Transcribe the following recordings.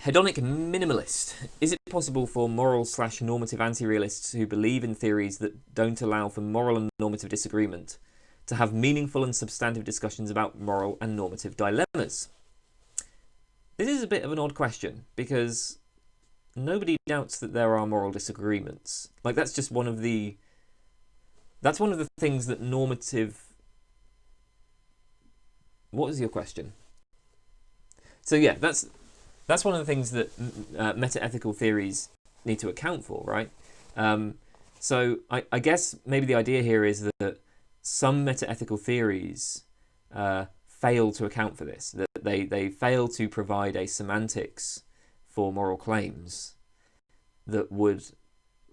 Hedonic Minimalist. Is it possible for moral/normative anti-realists who believe in theories that don't allow for moral and normative disagreement to have meaningful and substantive discussions about moral and normative dilemmas? This is a bit of an odd question, because nobody doubts that there are moral disagreements. Like, that's just one of the things that normative... What was your question? So yeah, that's one of the things that meta-ethical theories need to account for, right? So I guess maybe the idea here is that some meta-ethical theories fail to account for this, that they fail to provide a semantics for moral claims that would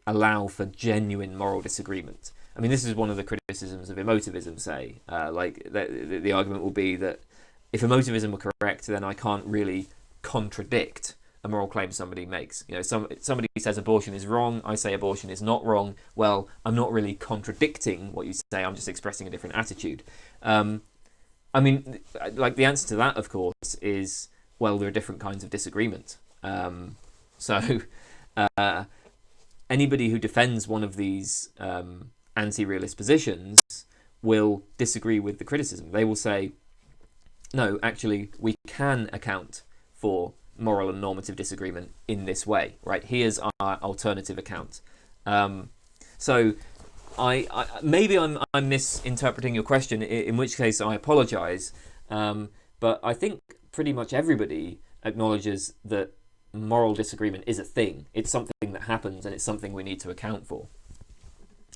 allow for genuine moral disagreement. I mean, this is one of the criticisms of emotivism, say. The argument will be that if emotivism were correct, then I can't really contradict a moral claim somebody makes. You know, somebody says abortion is wrong, I say abortion is not wrong. Well, I'm not really contradicting what you say, I'm just expressing a different attitude. I mean, like, the answer to that, of course, is, well, there are different kinds of disagreement. So anybody who defends one of these anti-realist positions will disagree with the criticism. They will say, no, actually, we can account for moral and normative disagreement in this way, right? Here's our alternative account. So maybe I'm misinterpreting your question, in which case I apologise. But I think pretty much everybody acknowledges that moral disagreement is a thing. It's something that happens, and it's something we need to account for.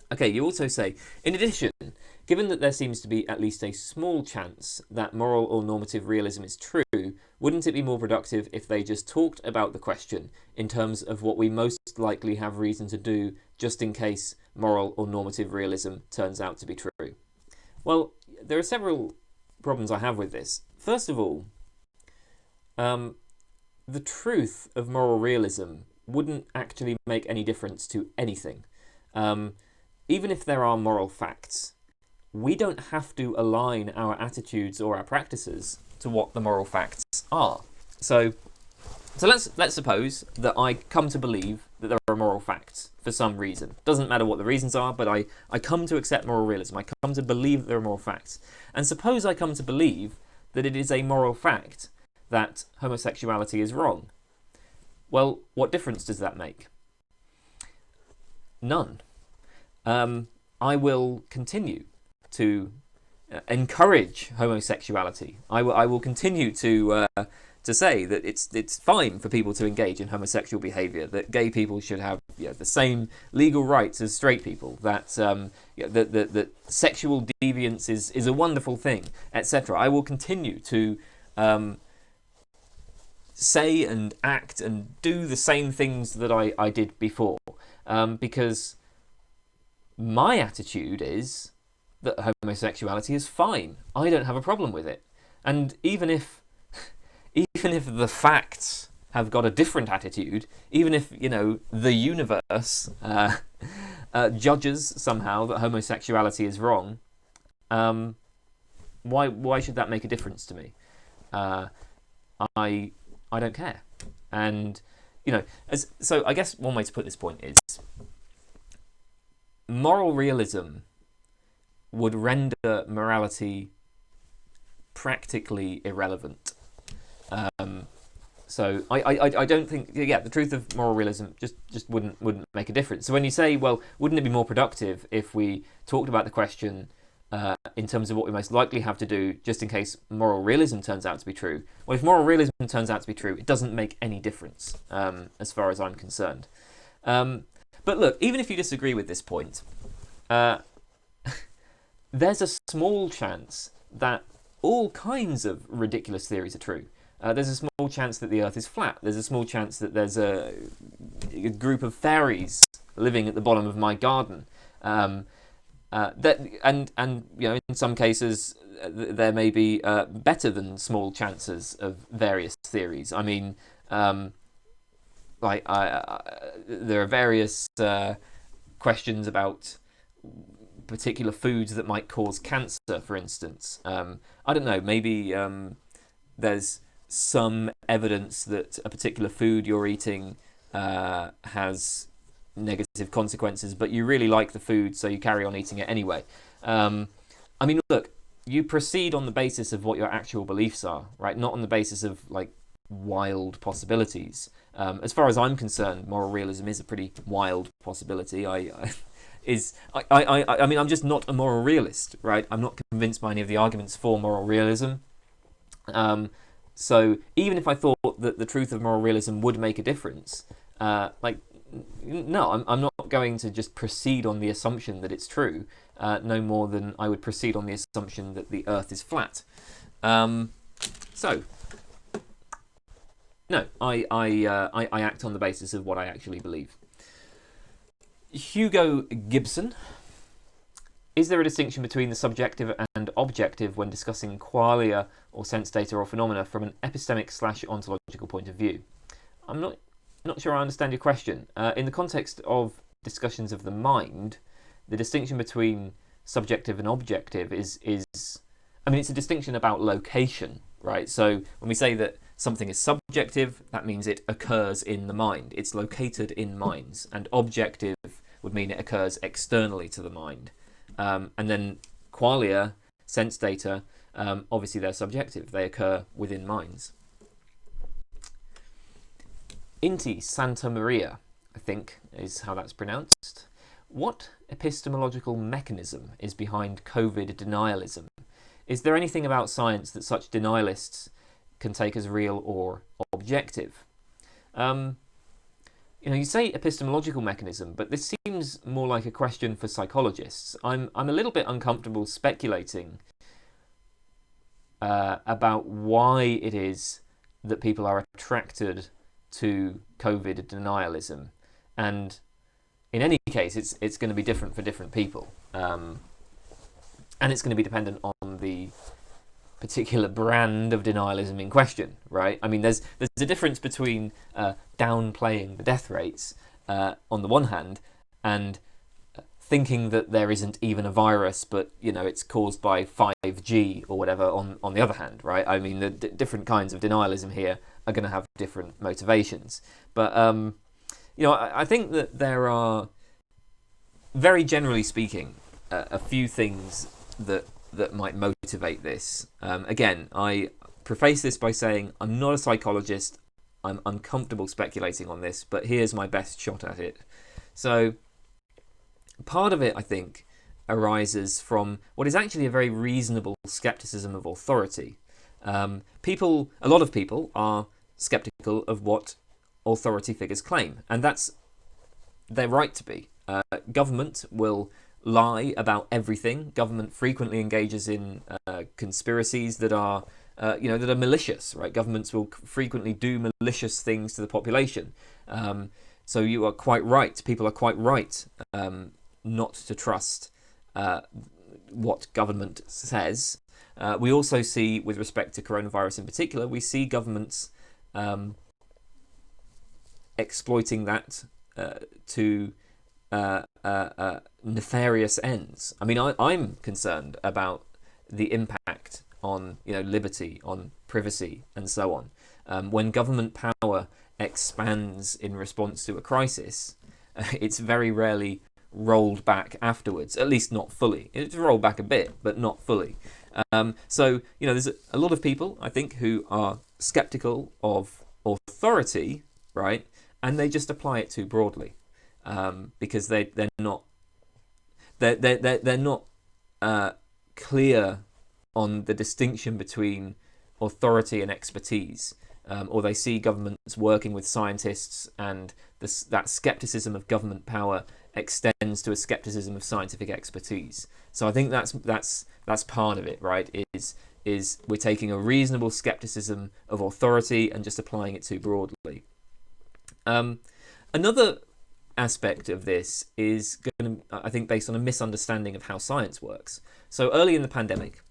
Okay, you also say, in addition, given that there seems to be at least a small chance that moral or normative realism is true, wouldn't it be more productive if they just talked about the question in terms of what we most likely have reason to do, just in case moral or normative realism turns out to be true? Well, there are several problems I have with this. First of all, the truth of moral realism wouldn't actually make any difference to anything. Even if there are moral facts, we don't have to align our attitudes or our practices to what the moral facts are. So let's suppose that I come to believe that there are moral facts for some reason. Doesn't matter what the reasons are, but I come to accept moral realism. I come to believe that there are moral facts. And suppose I come to believe that it is a moral fact that homosexuality is wrong. Well, what difference does that make? None. I will continue to encourage homosexuality. I will continue to say that it's fine for people to engage in homosexual behaviour, that gay people should have the same legal rights as straight people, that that sexual deviance is a wonderful thing, etc. I will continue to say and act and do the same things that I did before, because my attitude is that homosexuality is fine. I don't have a problem with it. And even if the facts have got a different attitude, even if, the universe judges somehow that homosexuality is wrong, why should that make a difference to me? I don't care. And, so I guess one way to put this point is, moral realism would render morality practically irrelevant. So I don't think, the truth of moral realism just wouldn't make a difference. So when you say, well, wouldn't it be more productive if we talked about the question in terms of what we most likely have to do, just in case moral realism turns out to be true? Well, if moral realism turns out to be true, it doesn't make any difference, as far as I'm concerned. But look, even if you disagree with this point, there's a small chance that all kinds of ridiculous theories are true. There's a small chance that the Earth is flat. There's a small chance that there's a group of fairies living at the bottom of my garden. In some cases there may be better than small chances of various theories. I mean, there are various questions about particular foods that might cause cancer, for instance. I don't know, maybe there's some evidence that a particular food you're eating has negative consequences, but you really like the food, so you carry on eating it anyway. I mean, look, you proceed on the basis of what your actual beliefs are, right? Not on the basis of like wild possibilities. As far as I'm concerned, moral realism is a pretty wild possibility. I mean, I'm just not a moral realist, right? I'm not convinced by any of the arguments for moral realism. So even if I thought that the truth of moral realism would make a difference, no, I'm not going to just proceed on the assumption that it's true, no more than I would proceed on the assumption that the Earth is flat. So, no, I act on the basis of what I actually believe. Hugo Gibson. Is there a distinction between the subjective and objective when discussing qualia or sense data or phenomena from an epistemic/ontological point of view? I'm not sure I understand your question. In the context of discussions of the mind, the distinction between subjective and objective is I mean, it's a distinction about location, right? So when we say that something is subjective, that means it occurs in the mind. It's located in minds. And objective would mean it occurs externally to the mind. And then qualia, sense data, obviously they're subjective. They occur within minds. Inti Santamaria, I think, is how that's pronounced. What epistemological mechanism is behind COVID-denialism? Is there anything about science that such denialists can take as real or objective? You say epistemological mechanism, but this seems more like a question for psychologists. I'm a little bit uncomfortable speculating about why it is that people are attracted to COVID denialism, and in any case, it's going to be different for different people, and it's going to be dependent on the particular brand of denialism in question, right? I mean, there's a difference between downplaying the death rates on the one hand, and thinking that there isn't even a virus, but it's caused by 5G or whatever on the other hand, right? I mean, the different kinds of denialism here are going to have different motivations. But I think that there are, very generally speaking, a few things that might motivate this. Again, I preface this by saying I'm not a psychologist. I'm uncomfortable speculating on this, but here's my best shot at it. So part of it, I think, arises from what is actually a very reasonable skepticism of authority. A lot of people are skeptical of what authority figures claim, and that's their right to be. Government will lie about everything. Government frequently engages in conspiracies that are malicious, right? Governments will frequently do malicious things to the population. So you are quite right. People are quite right not to trust what government says. We also see, with respect to coronavirus in particular, we see governments exploiting that to nefarious ends. I mean, I'm concerned about the impact on liberty, on privacy, and so on. When government power expands in response to a crisis, it's very rarely rolled back afterwards. At least not fully. It's rolled back a bit, but not fully. So there's a lot of people, I think, who are skeptical of authority, right? And they just apply it too broadly. Because they're not clear on the distinction between authority and expertise, or they see governments working with scientists, and that skepticism of government power extends to a skepticism of scientific expertise. So I think that's part of it, right? Is we're taking a reasonable skepticism of authority and just applying it too broadly. Another aspect of this is going to, I think, based on a misunderstanding of how science works. So early in the pandemic,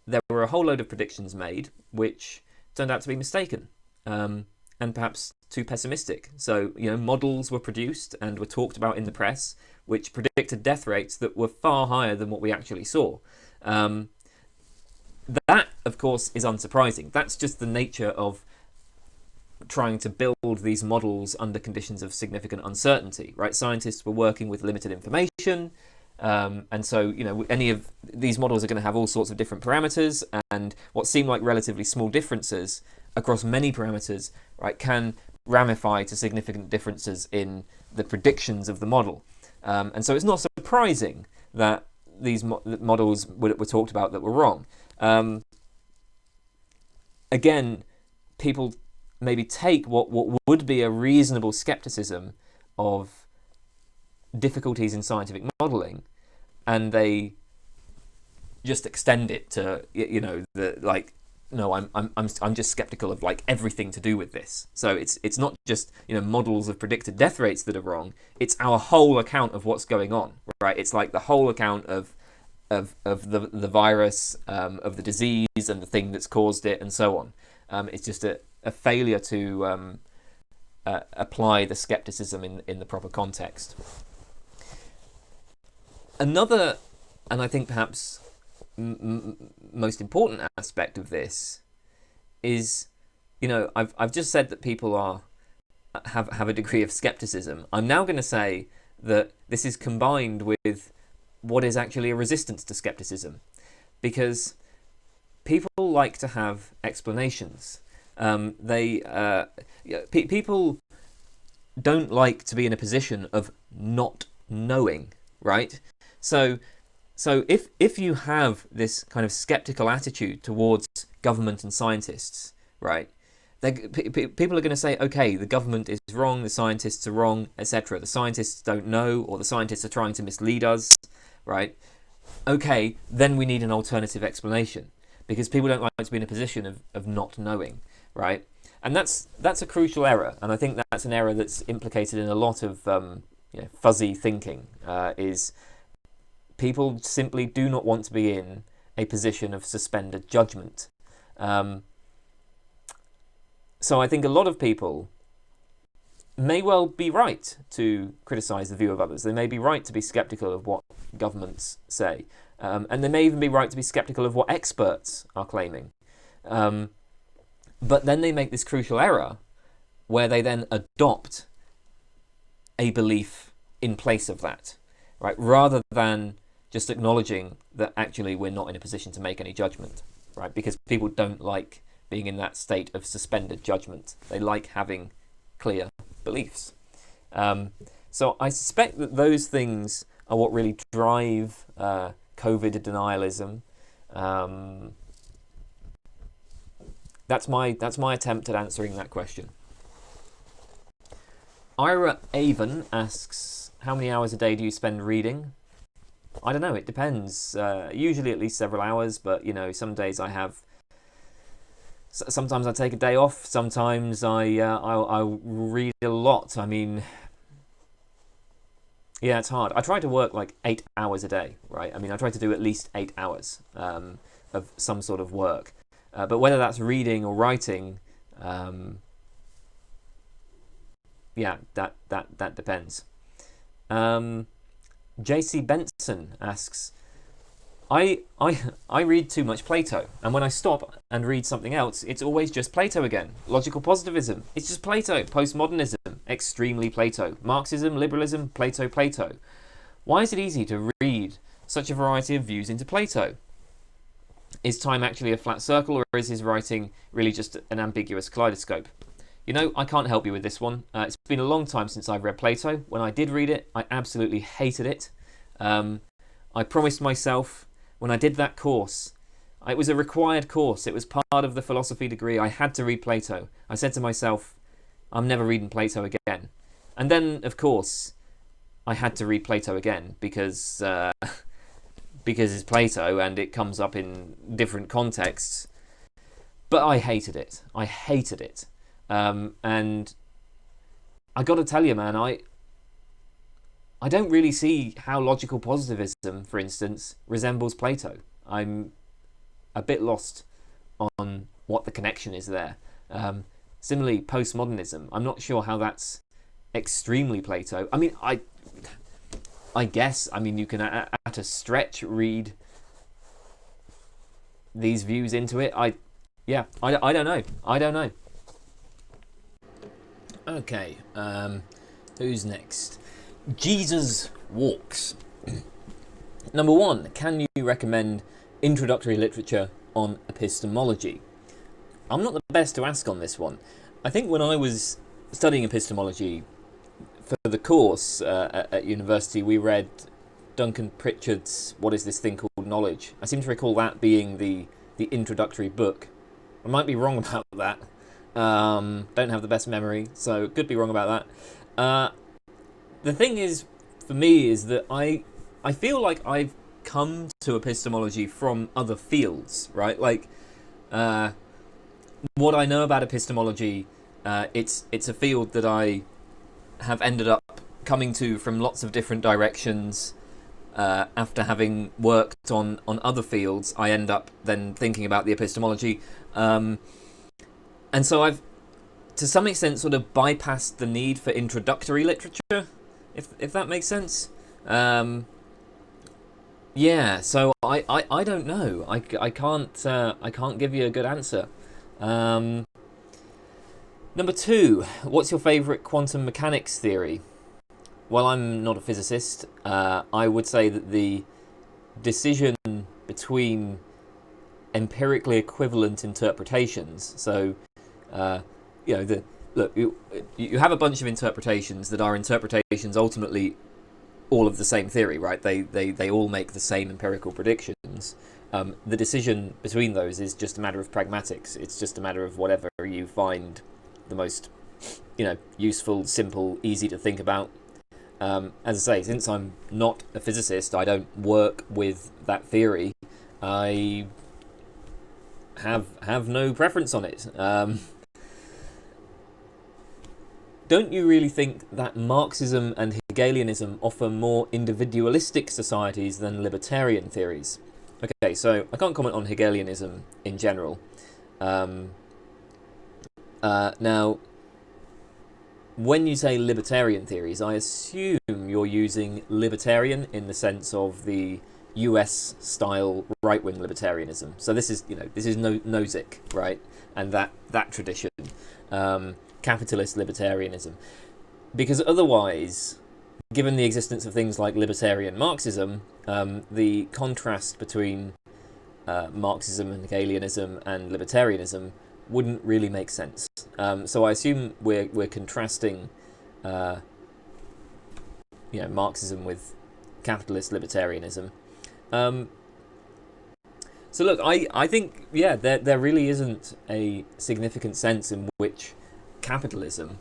there were a whole load of predictions made which turned out to be mistaken, and perhaps too pessimistic. So, models were produced and were talked about in the press which predicted death rates that were far higher than what we actually saw. That, of course, is unsurprising. That's just the nature of trying to build these models under conditions of significant uncertainty, right? Scientists were working with limited information, and so, you know, any of these models are going to have all sorts of different parameters, and what seem like relatively small differences across many parameters, right, can ramify to significant differences in the predictions of the model. And so it's not surprising that these models were talked about that were wrong. Again, people maybe take what would be a reasonable skepticism of difficulties in scientific modelling, and they just extend it to, you know, the like, no, I'm just skeptical of like everything to do with this. So it's not just, you know, models of predicted death rates that are wrong. It's our whole account of what's going on, right? It's like the whole account of the virus, of the disease and the thing that's caused it, and so on. It's just a failure to apply the skepticism in the proper context. Another, and I think perhaps most important aspect of this is, you know, I've just said that people have a degree of skepticism. I'm now going to say that this is combined with what is actually a resistance to skepticism, because people like to have explanations. People don't like to be in a position of not knowing, right? So if you have this kind of skeptical attitude towards government and scientists, right, people are going to say, okay, the government is wrong, the scientists are wrong, etc. The scientists don't know, or the scientists are trying to mislead us, right? Okay, then we need an alternative explanation, because people don't like to be in a position of not knowing, right? And that's a crucial error, and I think that's an error that's implicated in a lot of fuzzy thinking. Is people simply do not want to be in a position of suspended judgment. So I think a lot of people may well be right to criticise the view of others. They may be right to be sceptical of what governments say. And they may even be right to be sceptical of what experts are claiming. But then they make this crucial error where they then adopt a belief in place of that, right? Rather than just acknowledging that actually we're not in a position to make any judgment, right? Because people don't like being in that state of suspended judgment. They like having clear beliefs. So I suspect that those things are what really drive COVID-denialism. That's my attempt at answering that question. Ira Aven asks, how many hours a day do you spend reading? I don't know, it depends. Usually at least several hours, but you know, some days I have. Sometimes I take a day off. Sometimes I read a lot. I mean, yeah, it's hard. I try to work like 8 hours a day, right? I mean, I try to do at least 8 hours of some sort of work. But whether that's reading or writing, yeah, that depends. Jacy Benson asks, I read too much Plato, and when I stop and read something else, it's always just Plato again. Logical positivism, it's just Plato. Postmodernism, extremely Plato. Marxism, liberalism, Plato, Plato. Why is it easy to read such a variety of views into Plato? Is time actually a flat circle, or is his writing really just an ambiguous kaleidoscope? You know, I can't help you with this one. It's been a long time since I've read Plato. When I did read it, I absolutely hated it. I promised myself when I did that course, it was a required course, it was part of the philosophy degree, I had to read Plato. I said to myself, I'm never reading Plato again. And then, of course, I had to read Plato again because it's Plato and it comes up in different contexts. But I hated it. I hated it. And I got to tell you, man, I don't really see how logical positivism, for instance, resembles Plato. I'm a bit lost on what the connection is there. Similarly, postmodernism, I'm not sure how that's extremely Plato. I mean, I guess, I mean, you can at a stretch read these views into it. I don't know. Okay, who's next? Jesus Walks. Number one, can you recommend introductory literature on epistemology? I'm not the best to ask on this one. I think when I was studying epistemology for the course at university, we read Duncan Pritchard's What is this thing called knowledge? I seem to recall that being the introductory book. I might be wrong about that. Don't have the best memory, so could be wrong about that. The thing is, for me, is that I feel like I've come to epistemology from other fields, right? Like, what I know about epistemology, it's a field that I have ended up coming to from lots of different directions. After having worked on other fields, I end up then thinking about the epistemology. And so I've, to some extent, sort of bypassed the need for introductory literature, if that makes sense. Yeah, so I don't know. I can't give you a good answer. Number two, what's your favourite quantum mechanics theory? Well, I'm not a physicist. I would say that the decision between empirically equivalent interpretations, so you have a bunch of interpretations that are interpretations ultimately all of the same theory, right? They all make the same empirical predictions. The decision between those is just a matter of pragmatics. It's just a matter of whatever you find the most, useful, simple, easy to think about. As I say, since I'm not a physicist, I don't work with that theory. I have no preference on it. Don't you really think that Marxism and Hegelianism offer more individualistic societies than libertarian theories? Okay, so I can't comment on Hegelianism in general. Now, when you say libertarian theories, I assume you're using libertarian in the sense of the US style right-wing libertarianism. So this is Nozick, right? And that tradition. Capitalist libertarianism. Because otherwise, given the existence of things like libertarian Marxism, the contrast between Marxism and Hegelianism and libertarianism wouldn't really make sense. So I assume we're contrasting Marxism with capitalist libertarianism. So look, I think, there really isn't a significant sense in which capitalism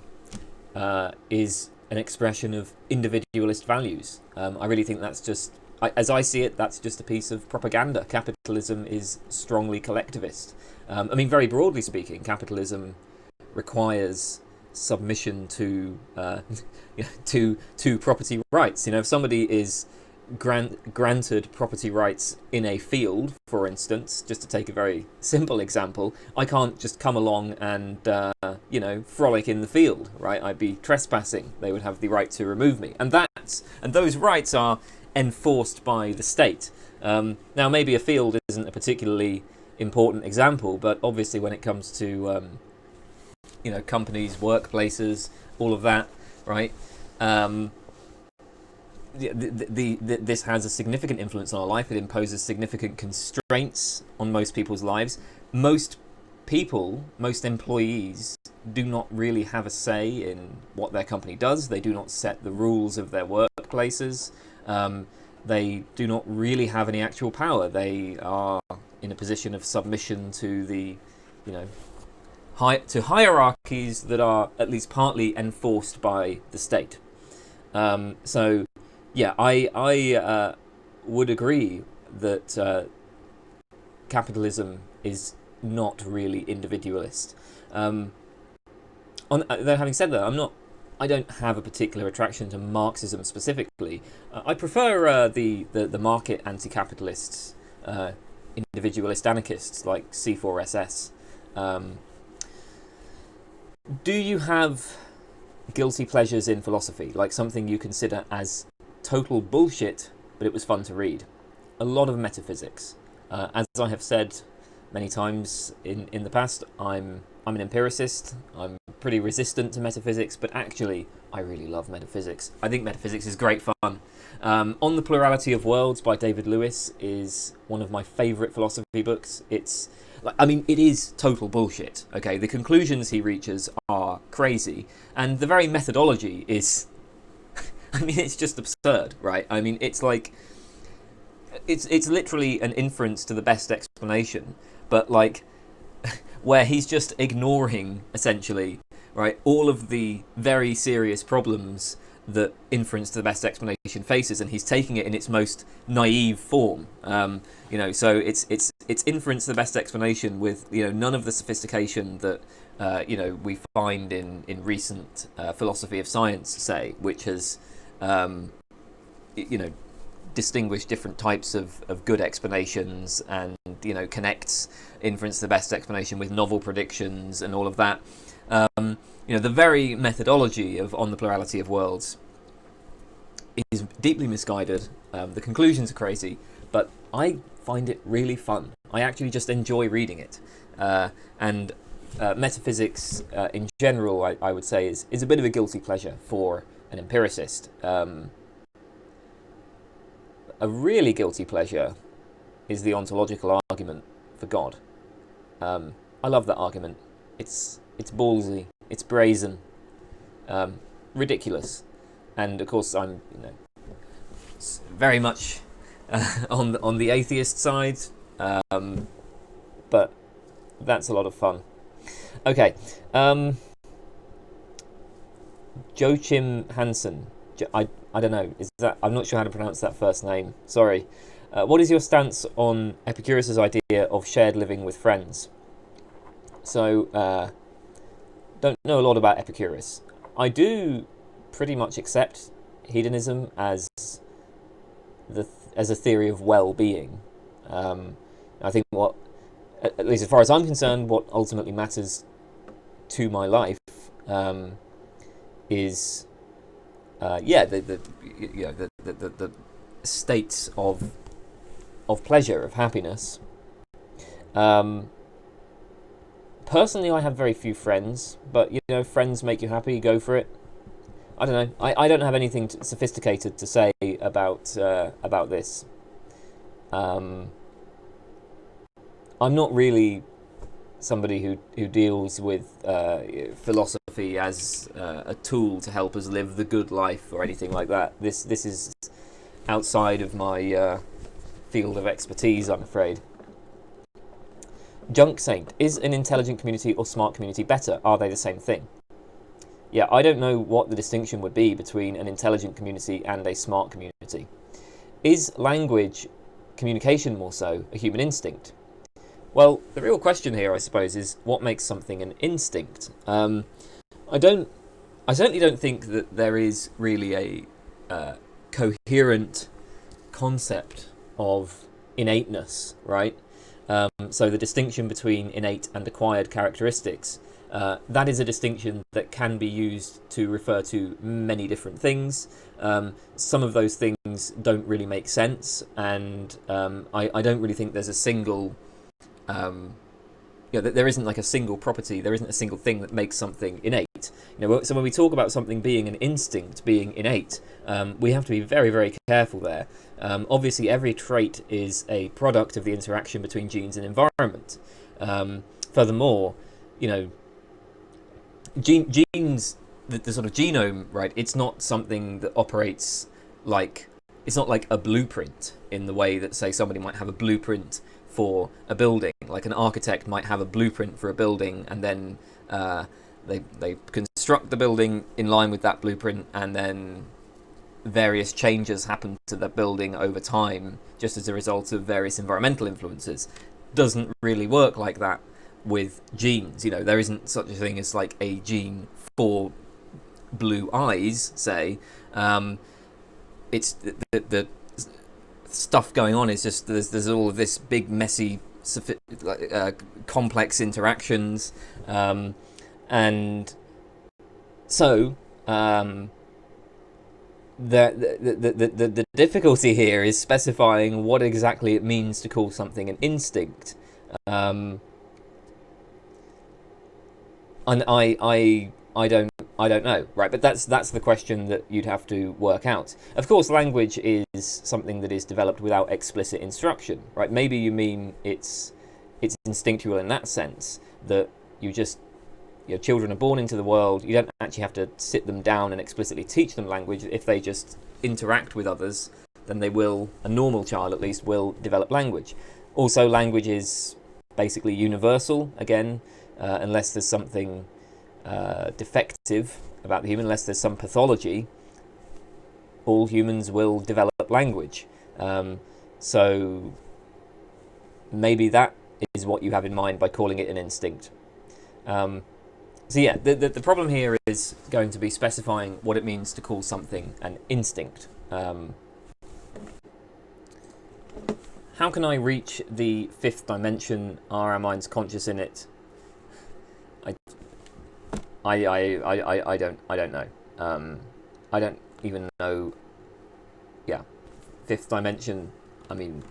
is an expression of individualist values. I really think that's just, as I see it, that's just a piece of propaganda. Capitalism is strongly collectivist. Very broadly speaking, capitalism requires submission to to property rights. If somebody is granted property rights in a field, for instance, just to take a very simple example, I can't just come along and frolic in the field, right? I'd be trespassing. They would have the right to remove me, and those rights are enforced by the state. Now, maybe a field isn't a particularly important example, but obviously when it comes to companies, workplaces, all of that, right? This has a significant influence on our life. It imposes significant constraints on most people's lives. Most employees do not really have a say in what their company does. They do not set the rules of their workplaces. They do not really have any actual power. They are in a position of submission to the, to hierarchies that are at least partly enforced by the state. I would agree that capitalism is not really individualist. Though having said that, I don't have a particular attraction to Marxism specifically. I prefer the market anti-capitalists, individualist anarchists like C4SS. Do you have guilty pleasures in philosophy, like something you consider as total bullshit, but it was fun to read? A lot of metaphysics. As I have said many times in the past, I'm an empiricist. I'm pretty resistant to metaphysics, but actually I really love metaphysics. I think metaphysics is great fun. On the Plurality of Worlds by David Lewis is one of my favourite philosophy books. It is total bullshit, okay? The conclusions he reaches are crazy, and the very methodology is, it's just absurd, right? It's like, it's literally an inference to the best explanation, but like, where he's just ignoring, essentially, right, all of the very serious problems that inference to the best explanation faces, and he's taking it in its most naive form. So it's inference to the best explanation with none of the sophistication that we find in recent philosophy of science, say, which has distinguished different types of good explanations, and connects inference to the best explanation with novel predictions and all of that. The very methodology of On the Plurality of Worlds is deeply misguided. The conclusions are crazy, but I find it really fun. I actually just enjoy reading it. And metaphysics in general, I would say, is a bit of a guilty pleasure for an empiricist. A really guilty pleasure is the ontological argument for God. I love that argument. It's ballsy, it's brazen, ridiculous, and of course I'm very much on the atheist side, but that's a lot of fun. Okay, Joachim Hansen. I don't know. I'm not sure how to pronounce that first name. Sorry. What is your stance on Epicurus' idea of shared living with friends? So, don't know a lot about Epicurus. I do pretty much accept hedonism as a theory of well-being. I think at least as far as I'm concerned, what ultimately matters to my life is the states of pleasure, of happiness. Personally, I have very few friends, but friends make you happy, go for it. I don't know. I don't have anything sophisticated to say about this. I'm not really somebody who deals with philosophy as a tool to help us live the good life or anything like that. This is outside of my field of expertise, I'm afraid. Junksaint, is an intelligent community or smart community better? Are they the same thing? Yeah, I don't know what the distinction would be between an intelligent community and a smart community. Is language communication more so a human instinct? Well, the real question here, I suppose, is what makes something an instinct? I certainly don't think that there is really a coherent concept of innateness, right? So the distinction between innate and acquired characteristics, that is a distinction that can be used to refer to many different things. Some of those things don't really make sense, and I don't really think there's a single... there isn't like a single property, there isn't a single thing that makes something innate. So when we talk about something being an instinct, being innate, we have to be very, very careful there. Obviously, every trait is a product of the interaction between genes and environment. Furthermore, genes, the sort of genome, right? It's not something that operates like, it's not like a blueprint in the way that, say, somebody might have a blueprint for a building. Like an architect might have a blueprint for a building, and then they construct the building in line with that blueprint, and then various changes happen to the building over time just as a result of various environmental influences. Doesn't really work like that with genes. There isn't such a thing as like a gene for blue eyes, say. It's the stuff going on is just there's all of this big messy complex interactions, and so the difficulty here is specifying what exactly it means to call something an instinct. And I don't know, right? But that's the question that you'd have to work out. Of course, language is something that is developed without explicit instruction, right? Maybe you mean it's instinctual in that sense, that you just, children are born into the world. You don't actually have to sit them down and explicitly teach them language. If they just interact with others, then they will, a normal child at least, will develop language. Also, language is basically universal, again, unless there's something defective about the human, unless there's some pathology, all humans will develop language. So maybe that is what you have in mind by calling it an instinct. So yeah, the problem here is going to be specifying what it means to call something an instinct. How can I reach the fifth dimension? Are our minds conscious in it? I don't know. I don't even know. Yeah, fifth dimension. I mean,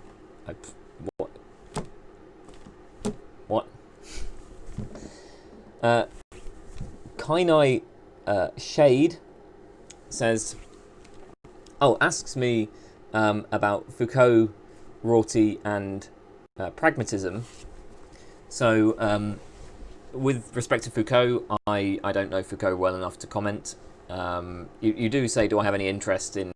what? Kainai Shade says, asks me about Foucault, Rorty, and pragmatism. So, with respect to Foucault, I don't know Foucault well enough to comment. You do say, do I have any interest in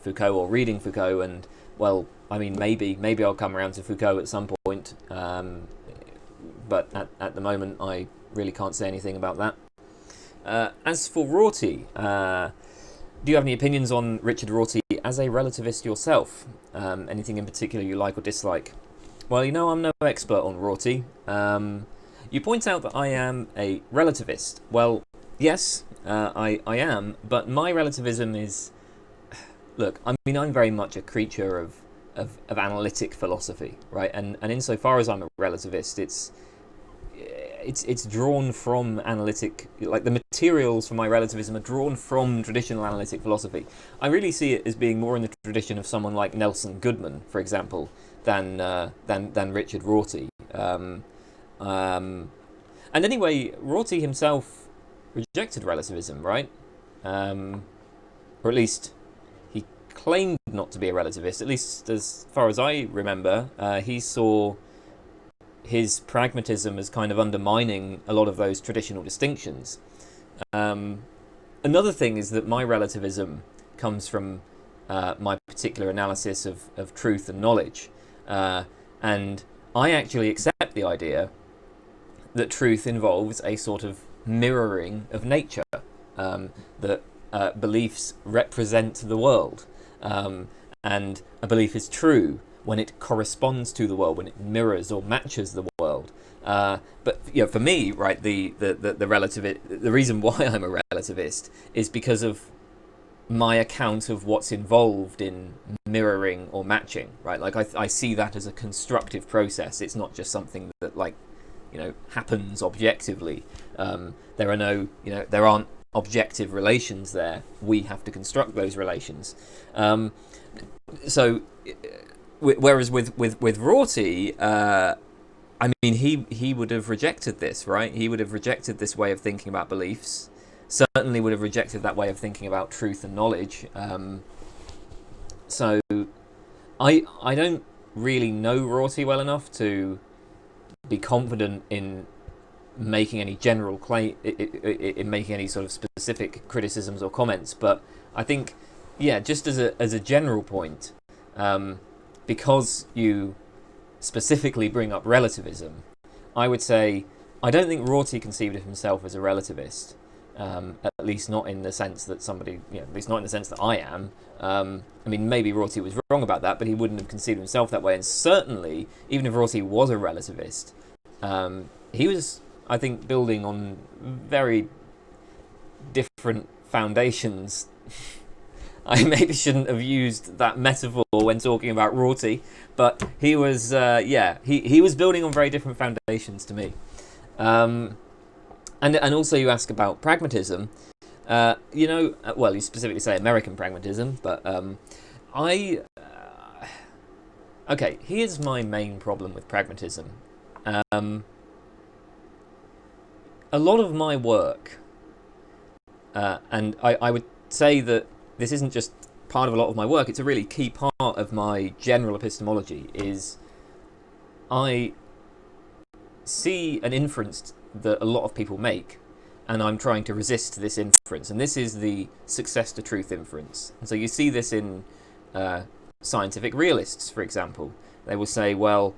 Foucault or reading Foucault? And, well, I mean, maybe I'll come around to Foucault at some point. But at the moment, I really can't say anything about that. As for Rorty, do you have any opinions on Richard Rorty as a relativist yourself? Anything in particular you like or dislike? Well, I'm no expert on Rorty. You point out that I am a relativist. Well, yes, I am, but my relativism is... Look, I mean, I'm very much a creature of analytic philosophy, right? And insofar as I'm a relativist, it's drawn from analytic... Like, the materials for my relativism are drawn from traditional analytic philosophy. I really see it as being more in the tradition of someone like Nelson Goodman, for example, than Richard Rorty. And anyway, Rorty himself rejected relativism, right? Or at least he claimed not to be a relativist. At least as far as I remember, he saw his pragmatism as kind of undermining a lot of those traditional distinctions. Another thing is that my relativism comes from my particular analysis of truth and knowledge. And I actually accept the idea that truth involves a sort of mirroring of nature, that beliefs represent the world, and a belief is true when it corresponds to the world, when it mirrors or matches the world. But for me, right, the reason why I'm a relativist is because of my account of what's involved in mirroring or matching, right? Like I see that as a constructive process. It's not just something that happens objectively. There aren't objective relations there. We have to construct those relations. So, whereas with Rorty, I mean, he would have rejected this, right? He would have rejected this way of thinking about beliefs. Certainly would have rejected that way of thinking about truth and knowledge. So, I don't really know Rorty well enough to be confident in making any general claim, in making any sort of specific criticisms or comments. But I think, just as a general point, because you specifically bring up relativism, I would say I don't think Rorty conceived of himself as a relativist. At least not in the sense that at least not in the sense that I am. I mean, maybe Rorty was wrong about that, but he wouldn't have conceived himself that way. And certainly, even if Rorty was a relativist, he was, I think, building on very different foundations. I maybe shouldn't have used that metaphor when talking about Rorty, but he was, he was building on very different foundations to me. And also you ask about pragmatism. Well, you specifically say American pragmatism, but okay, here's my main problem with pragmatism. a lot of my work, and I would say that this isn't just part of a lot of my work, it's a really key part of my general epistemology, is I see an inference that a lot of people make, and I'm trying to resist this inference. And this is the success to truth inference. And so you see this in scientific realists, for example. They will say, well,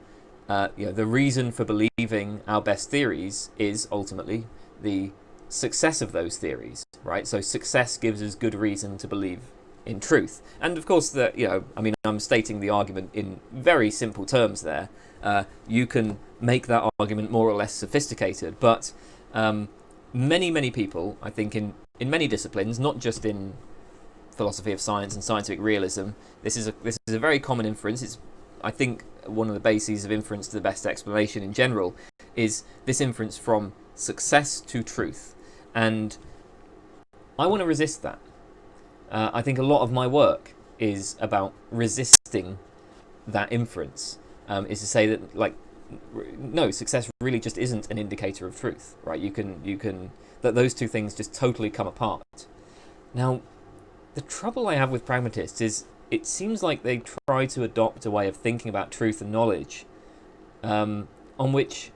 the reason for believing our best theories is ultimately the success of those theories, right? So success gives us good reason to believe in truth. And of course, I'm stating the argument in very simple terms there. You can make that argument more or less sophisticated, but many people, I think, in many disciplines, not just in philosophy of science and scientific realism, this is a very common inference. It's, I think, one of the bases of inference to the best explanation in general is this inference from success to truth. And I want to resist that. I think a lot of my work is about resisting that inference, is to say that, like, no, success really just isn't an indicator of truth, right? You can that those two things just totally come apart. Now, the trouble I have with pragmatists is it seems like they try to adopt a way of thinking about truth and knowledge on which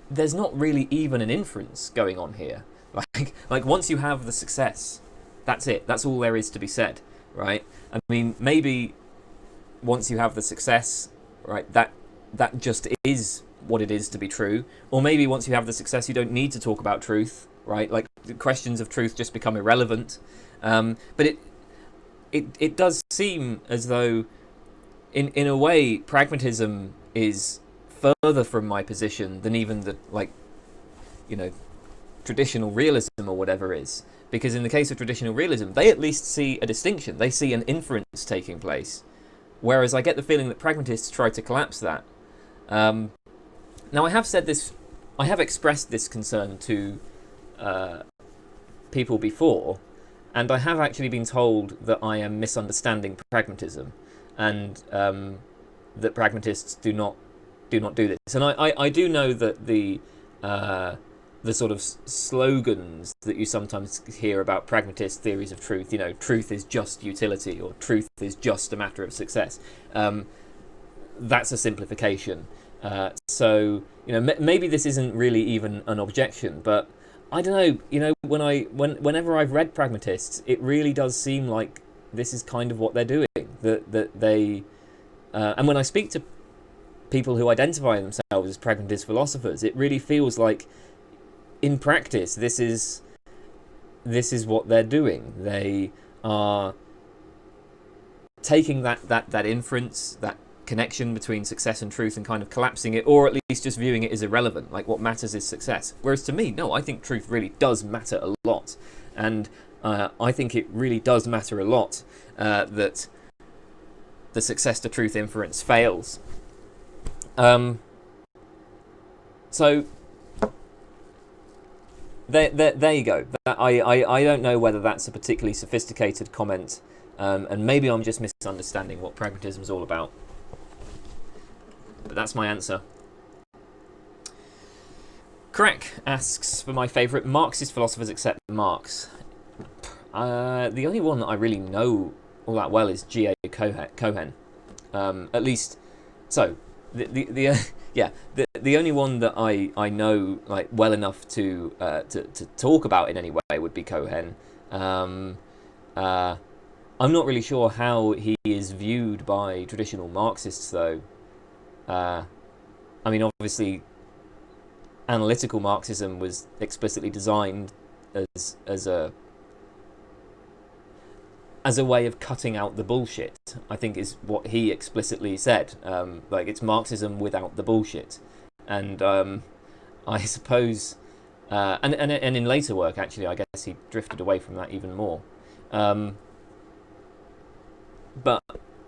there's not really even an inference going on here. Like once you have the success, that's it. That's all there is to be said, right? I mean, maybe once you have the success, right, that just is what it is to be true. Or maybe once you have the success, you don't need to talk about truth, right? Like the questions of truth just become irrelevant. But it does seem as though, in a way, pragmatism is further from my position than even the, traditional realism or whatever is. Because in the case of traditional realism, they at least see a distinction. They see an inference taking place. Whereas I get the feeling that pragmatists try to collapse that. Now, I have said this, I have expressed this concern to people before, and I have actually been told that I am misunderstanding pragmatism, and that pragmatists do not do this. And I do know that the sort of slogans that you sometimes hear about pragmatist theories of truth, truth is just utility, or truth is just a matter of success. That's a simplification. So maybe this isn't really even an objection, but I don't know. Whenever I've read pragmatists, it really does seem like this is kind of what they're doing. That they, and when I speak to people who identify themselves as pragmatist philosophers, it really feels like, in practice, this is what they're doing. They are taking that inference, that connection between success and truth, and kind of collapsing it, or at least just viewing it as irrelevant. Like, what matters is success. Whereas to me, no, I think truth really does matter a lot, and I think it really does matter a lot that the success to truth inference fails. So there you go. I don't know whether that's a particularly sophisticated comment, and maybe I'm just misunderstanding what pragmatism is all about. But that's my answer. Krak asks for my favourite Marxist philosophers except Marx. The only one that I really know all that well is G.A. Cohen. At least, so the only one that I know like well enough to talk about in any way would be Cohen. I'm not really sure how he is viewed by traditional Marxists, though. I mean, obviously, analytical Marxism was explicitly designed as a way of cutting out the bullshit, I think is what he explicitly said. Like, it's Marxism without the bullshit. And I suppose, and in later work, actually, I guess he drifted away from that even more. But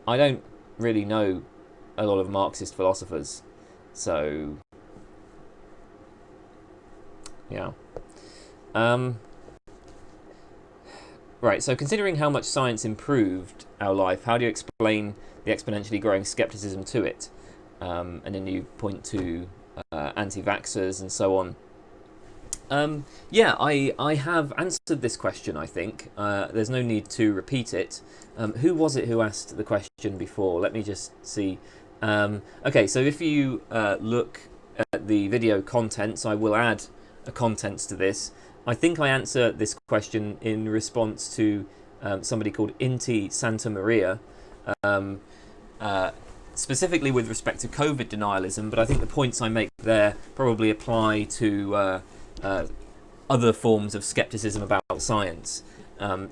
I don't really know a lot of Marxist philosophers, so yeah. Right, so considering how much science improved our life, how do you explain the exponentially growing skepticism to it? And then you point to anti-vaxxers and so on. Yeah, I have answered this question, I think. There's no need to repeat it. Who was it who asked the question before? Let me just see. Okay, so if you look at the video contents, I will add a contents to this. I think I answer this question in response to somebody called Inti Santamaria, specifically with respect to COVID-denialism, but I think the points I make there probably apply to other forms of skepticism about science. And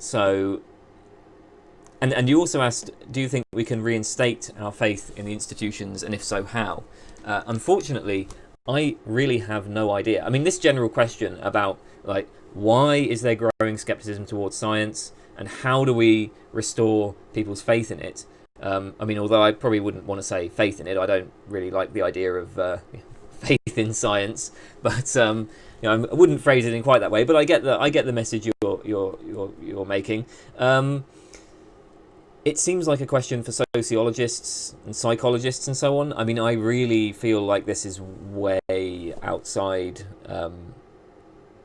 you also asked, do you think we can reinstate our faith in the institutions, and if so, how? Unfortunately, I really have no idea. I mean, this general question about, like, why is there growing skepticism towards science, and how do we restore people's faith in it? I mean, although I probably wouldn't want to say faith in it, I don't really like the idea of faith in science, but you know, I wouldn't phrase it in quite that way. But I get the message you're making. It seems like a question for sociologists and psychologists and so on. I mean, I really feel like this is way outside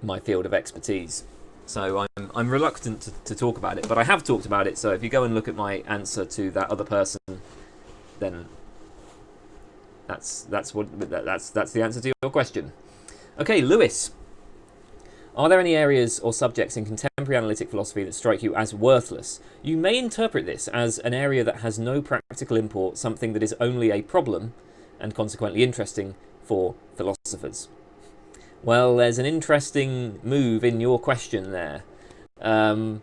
my field of expertise. So I'm reluctant to talk about it, but I have talked about it. So if you go and look at my answer to that other person, then that's the answer to your question. Okay, Lewis. Are there any areas or subjects in contemporary analytic philosophy that strike you as worthless? You may interpret this as an area that has no practical import, something that is only a problem, and consequently interesting for philosophers. Well, there's an interesting move in your question there. I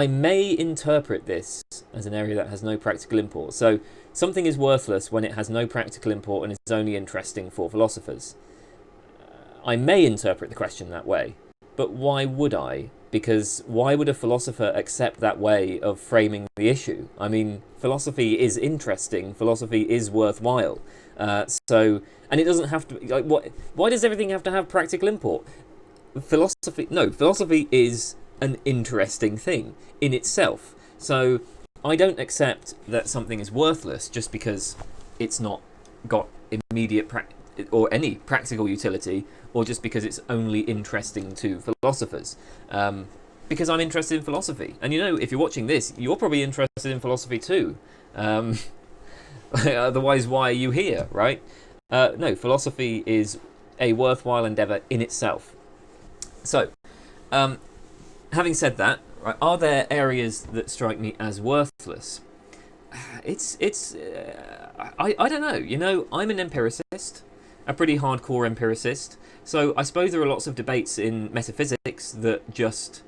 may interpret this as an area that has no practical import. So something is worthless when it has no practical import and is only interesting for philosophers. I may interpret the question that way, but why would I? Because why would a philosopher accept that way of framing the issue? I mean, philosophy is interesting, philosophy is worthwhile. And it doesn't have to, like, why does everything have to have practical import? Philosophy is an interesting thing in itself. So I don't accept that something is worthless just because it's not got immediate or any practical utility, or just because it's only interesting to philosophers. Because I'm interested in philosophy. And you know, if you're watching this, you're probably interested in philosophy too. Otherwise, why are you here, right? No, philosophy is a worthwhile endeavour in itself. So, having said that, right, are there areas that strike me as worthless? I don't know. You know, I'm an empiricist, a pretty hardcore empiricist. So I suppose there are lots of debates in metaphysics that just,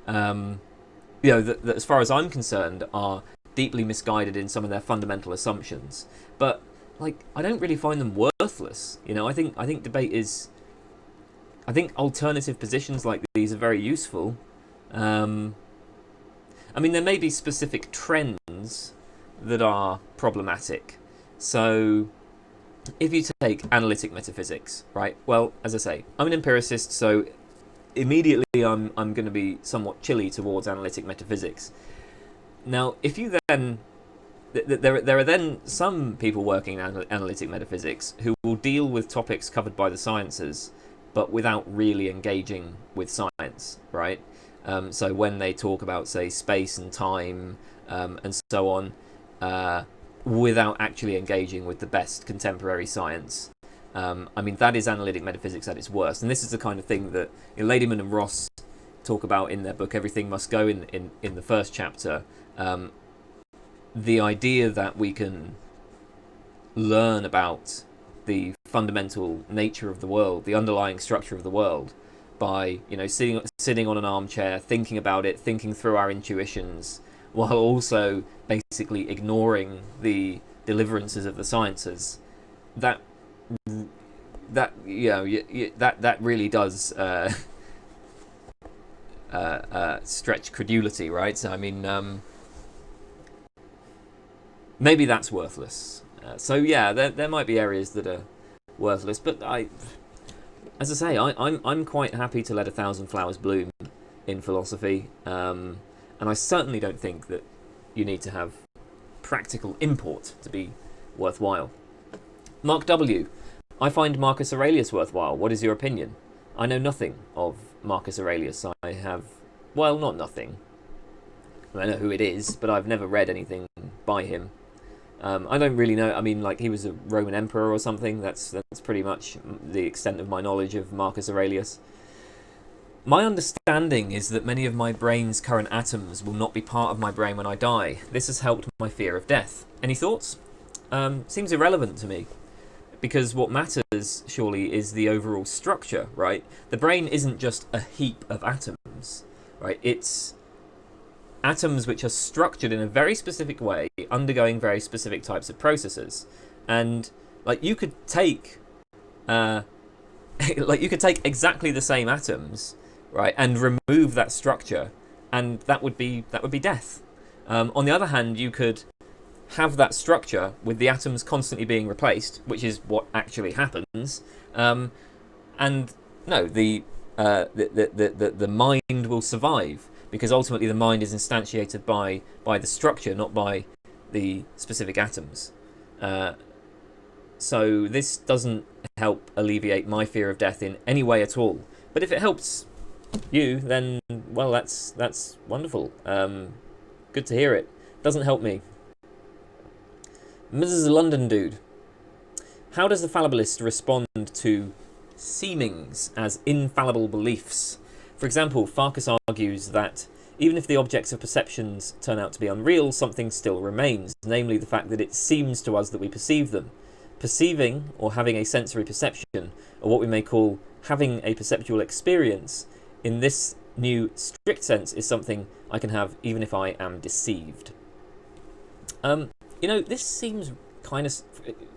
that as far as I'm concerned, are deeply misguided in some of their fundamental assumptions. But like, I don't really find them worthless. You know, I think debate is. I think alternative positions like these are very useful. I mean, there may be specific trends that are problematic. So, if you take analytic metaphysics, right? Well, as I say, I'm an empiricist, so immediately I'm going to be somewhat chilly towards analytic metaphysics. Now, if you then... There are then some people working in analytic metaphysics who will deal with topics covered by the sciences, but without really engaging with science, right? So when they talk about, say, space and time and so on, without actually engaging with the best contemporary science. I mean, that is analytic metaphysics at its worst. And this is the kind of thing that Ladyman and Ross talk about in their book, Everything Must Go, in the first chapter. The idea that we can learn about the fundamental nature of the world, the underlying structure of the world, by sitting on an armchair, thinking about it, thinking through our intuitions, while also basically ignoring the deliverances of the sciences. That really does stretch credulity, right? So I mean, maybe that's worthless. So yeah, there might be areas that are worthless, but as I say, I'm quite happy to let 1,000 flowers bloom in philosophy, and I certainly don't think that you need to have practical import to be worthwhile. Mark W. I find Marcus Aurelius worthwhile. What is your opinion? I know nothing of Marcus Aurelius. I have, well, not nothing. I know who it is, but I've never read anything by him. I don't really know. I mean, like, he was a Roman emperor or something. That's pretty much the extent of my knowledge of Marcus Aurelius. My understanding is that many of my brain's current atoms will not be part of my brain when I die. This has helped my fear of death. Any thoughts? Seems irrelevant to me, because what matters, surely, is the overall structure, right? The brain isn't just a heap of atoms, right? It's atoms which are structured in a very specific way, undergoing very specific types of processes. And like, you could take exactly the same atoms, right, and remove that structure, and that would be death. On the other hand, you could have that structure with the atoms constantly being replaced, which is what actually happens. And no, the mind will survive, because ultimately the mind is instantiated by the structure, not by the specific atoms. So this doesn't help alleviate my fear of death in any way at all. But if it helps you, then, well, that's wonderful. Good to hear it. Doesn't help me. MsLondondude. How does the fallibilist respond to seemings as infallible beliefs? For example, Farkas argues that even if the objects of perceptions turn out to be unreal, something still remains, namely the fact that it seems to us that we perceive them. Perceiving, or having a sensory perception, or what we may call having a perceptual experience, in this new strict sense, is something I can have even if I am deceived. This seems kind of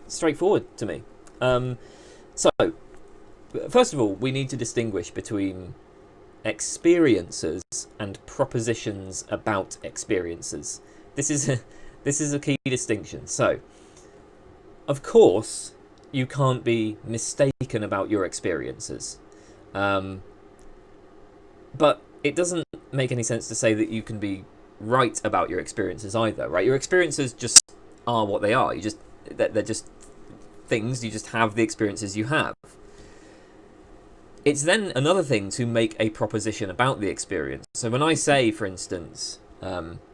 straightforward to me. So, first of all, we need to distinguish between experiences and propositions about experiences. This is a key distinction. So, of course, you can't be mistaken about your experiences, but it doesn't make any sense to say that you can be right about your experiences either, right? Your experiences just are what they are. They're just things. You just have the experiences you have. It's then another thing to make a proposition about the experience. So when I say, for instance,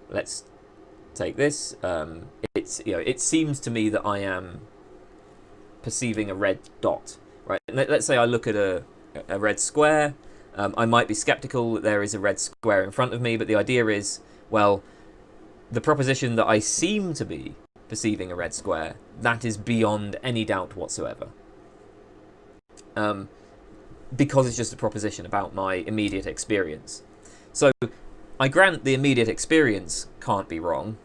let's take this. It seems to me that I am perceiving a red dot, right? Let's say I look at a red square. I might be skeptical that there is a red square in front of me, but the idea is, well, the proposition that I seem to be perceiving a red square, that is beyond any doubt whatsoever. Because it's just a proposition about my immediate experience. So I grant the immediate experience can't be wrong,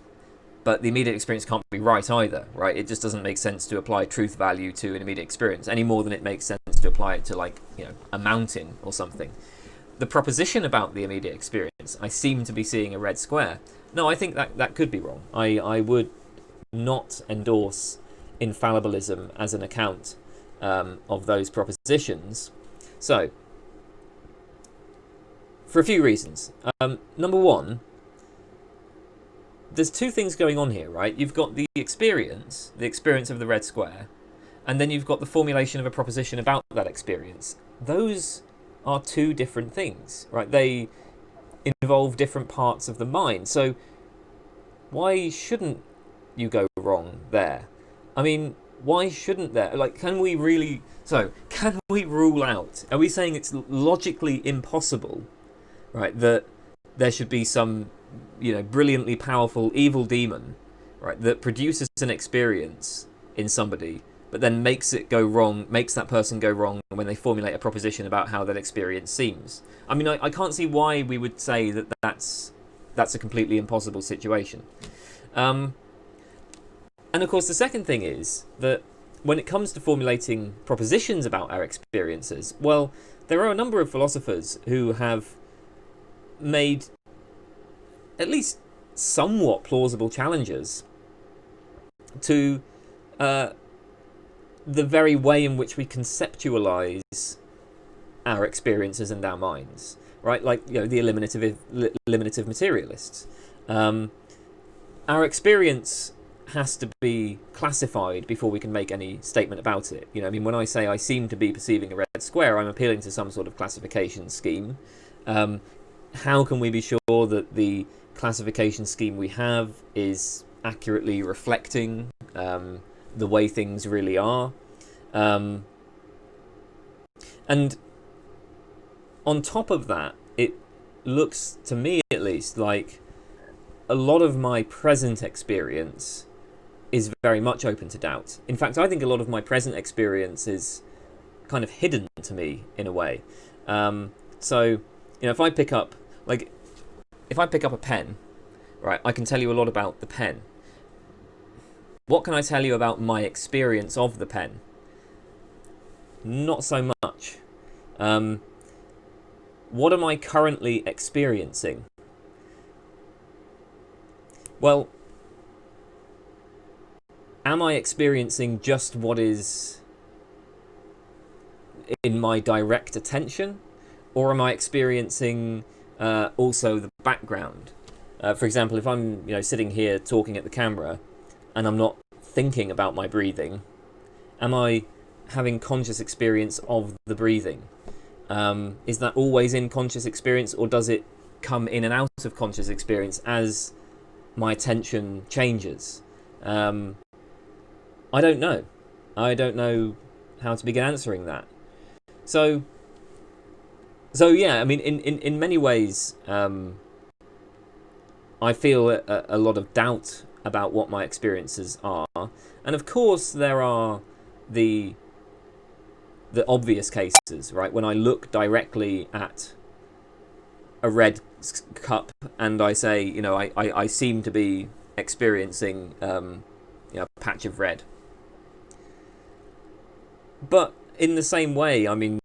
but the immediate experience can't be right either, right? It just doesn't make sense to apply truth value to an immediate experience any more than it makes sense to apply it to, like, a mountain or something. The proposition about the immediate experience, I seem to be seeing a red square. No, I think that could be wrong. I would not endorse infallibilism as an account of those propositions. So, for a few reasons. Number one, there's two things going on here, right? You've got the experience of the red square, and then you've got the formulation of a proposition about that experience. Those are two different things, right? They involve different parts of the mind. So why shouldn't you go wrong there? I mean, why shouldn't there? Like, can we rule out? Are we saying it's logically impossible, right, that there should be some, brilliantly powerful evil demon, right, that produces an experience in somebody, but then makes that person go wrong when they formulate a proposition about how that experience seems? I mean, I can't see why we would say that that's a completely impossible situation. And of course, the second thing is that when it comes to formulating propositions about our experiences, well, there are a number of philosophers who have made at least somewhat plausible challenges to the very way in which we conceptualize our experiences and our minds, right? Like, the eliminative materialists. Our experience has to be classified before we can make any statement about it. You know, I mean, when I say I seem to be perceiving a red square, I'm appealing to some sort of classification scheme. How can we be sure that the classification scheme we have is accurately reflecting the way things really are? And on top of that, it looks to me at least like a lot of my present experience is very much open to doubt. In fact, I think a lot of my present experience is kind of hidden to me in a way. So, you know, if I pick up a pen, right, I can tell you a lot about the pen. What can I tell you about my experience of the pen? Not so much. What am I currently experiencing? Well, am I experiencing just what is in my direct attention, or am I experiencing also the background? For example, if I'm sitting here talking at the camera and I'm not thinking about my breathing, am I having conscious experience of the breathing? Is that always in conscious experience, or does it come in and out of conscious experience as my attention changes? I don't know. I don't know how to begin answering that. So yeah, I mean, in many ways, I feel a lot of doubt about what my experiences are, and of course there are the obvious cases, right? When I look directly at a red cup and I say, I seem to be experiencing a patch of red. But in the same way, I mean,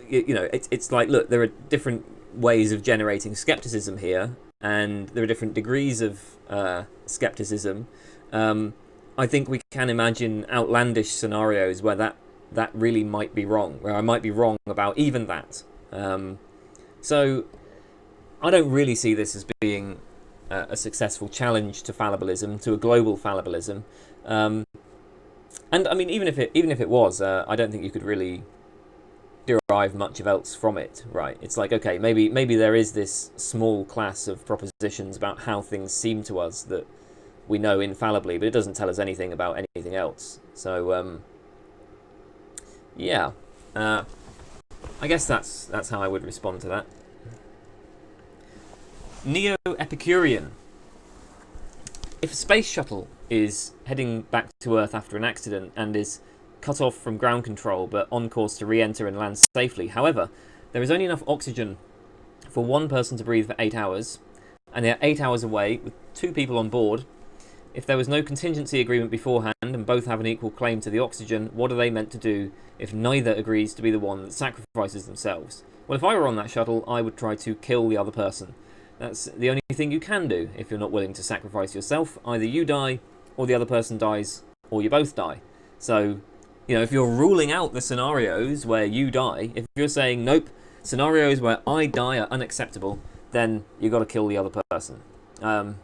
it's like, look, there are different ways of generating skepticism here, and there are different degrees of skepticism. I think we can imagine outlandish scenarios where that really might be wrong, where I might be wrong about even that. So I don't really see this as being a successful challenge to fallibilism, to a global fallibilism. And I mean, even if it was, I don't think you could really derive much of else from it, right? It's like, okay, maybe there is this small class of propositions about how things seem to us that we know infallibly, but it doesn't tell us anything about anything else. So yeah, I guess that's how I would respond to that. Neo-Epicurean. If a space shuttle is heading back to Earth after an accident and is cut off from ground control but on course to re-enter and land safely, however, there is only enough oxygen for one person to breathe for 8 hours, and they are 8 hours away with 2 people on board. If there was no contingency agreement beforehand and both have an equal claim to the oxygen, what are they meant to do if neither agrees to be the one that sacrifices themselves? Well, if I were on that shuttle, I would try to kill the other person. That's the only thing you can do if you're not willing to sacrifice yourself. Either you die, or the other person dies, or you both die. So, if you're ruling out the scenarios where you die, if you're saying, nope, scenarios where I die are unacceptable, then you've got to kill the other person. And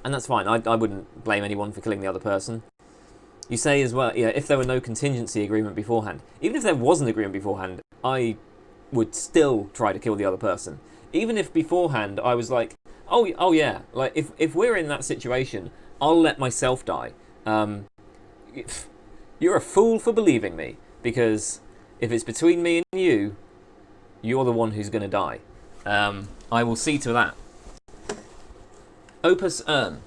that's fine. I wouldn't blame anyone for killing the other person. You say as well, if there were no contingency agreement beforehand, even if there was an agreement beforehand, I would still try to kill the other person. Even if beforehand I was like, oh yeah, like if we're in that situation, I'll let myself die. You're a fool for believing me, because if it's between me and you, you're the one who's going to die. I will see to that. Opus Urn.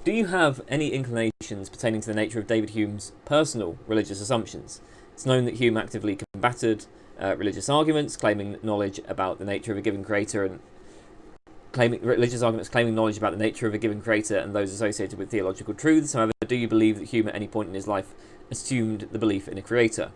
Do you have any inclinations pertaining to the nature of David Hume's personal religious assumptions? It's known that Hume actively combated religious arguments, claiming knowledge about the nature of a given creator, and claiming knowledge about the nature of a given creator and those associated with theological truths. However, do you believe that Hume at any point in his life assumed the belief in a creator?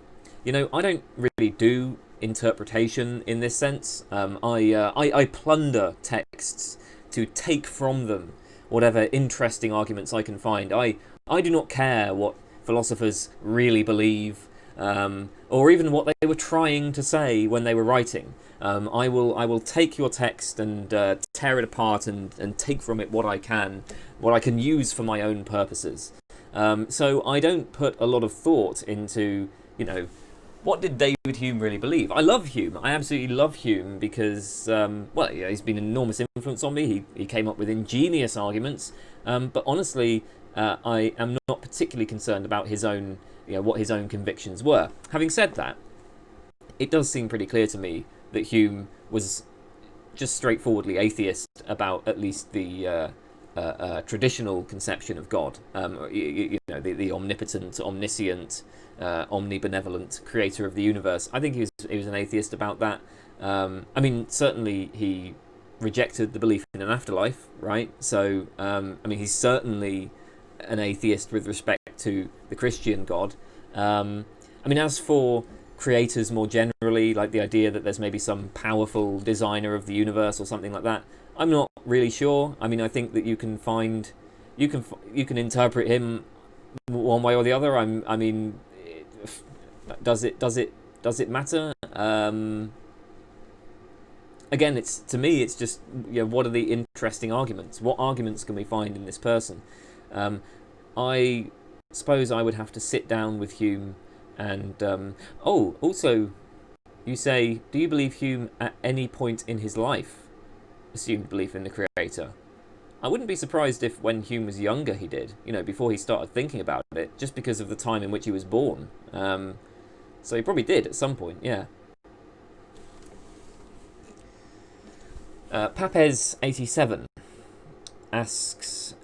I don't really do interpretation in this sense. I plunder texts to take from them whatever interesting arguments I can find. I do not care what philosophers really believe. or even what they were trying to say when they were writing. I will take your text and tear it apart and take from it what I can use for my own purposes. So I don't put a lot of thought into, what did David Hume really believe? I love Hume. I absolutely love Hume because, he's been an enormous influence on me. He came up with ingenious arguments. But honestly, I am not particularly concerned about his own, what his own convictions were. Having said that, it does seem pretty clear to me that Hume was just straightforwardly atheist about at least the traditional conception of God. The omnipotent, omniscient, omnibenevolent creator of the universe. I think he was an atheist about that. Certainly he rejected the belief in an afterlife, right? So, he's certainly an atheist with respect to the Christian God. As for creators more generally, like the idea that there's maybe some powerful designer of the universe or something like that, I'm not really sure. I think that you can interpret him one way or the other. Does it matter? Again, to me, it's just, what are the interesting arguments? What arguments can we find in this person? I suppose I would have to sit down with Hume and... also, you say, do you believe Hume at any point in his life assumed belief in the creator? I wouldn't be surprised if when Hume was younger he did, before he started thinking about it, just because of the time in which he was born. So he probably did at some point, yeah. Papez87 asks,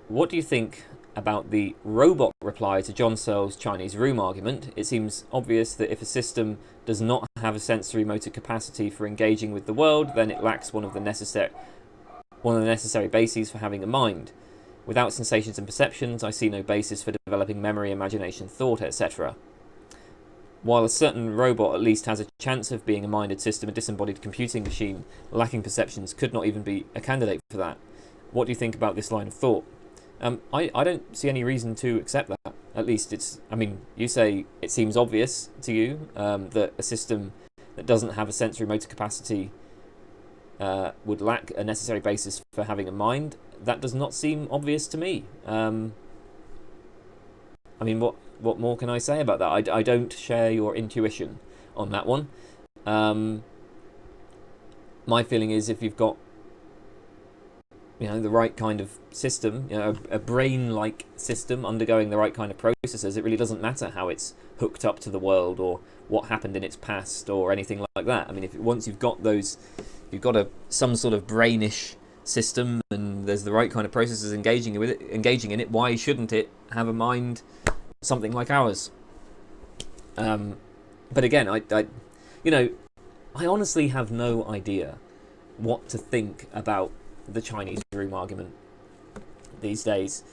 what do you think about the robot reply to John Searle's Chinese room argument? It seems obvious that if a system does not have a sensory motor capacity for engaging with the world, then it lacks one of the necessary bases for having a mind. Without sensations and perceptions, I see no basis for developing memory, imagination, thought, etc. While a certain robot at least has a chance of being a minded system, a disembodied computing machine lacking perceptions could not even be a candidate for that. What do you think about this line of thought? I don't see any reason to accept that. At least you say it seems obvious to you that a system that doesn't have a sensory motor capacity would lack a necessary basis for having a mind. That does not seem obvious to me. What more can I say about that? I don't share your intuition on that one. My feeling is if you've got the right kind of system, a brain-like system undergoing the right kind of processes, it really doesn't matter how it's hooked up to the world or what happened in its past or anything like that. Once you've got those, you've got some sort of brainish system and there's the right kind of processes engaging in it, why shouldn't it have a mind something like ours? But again, I honestly have no idea what to think about the Chinese room argument these days.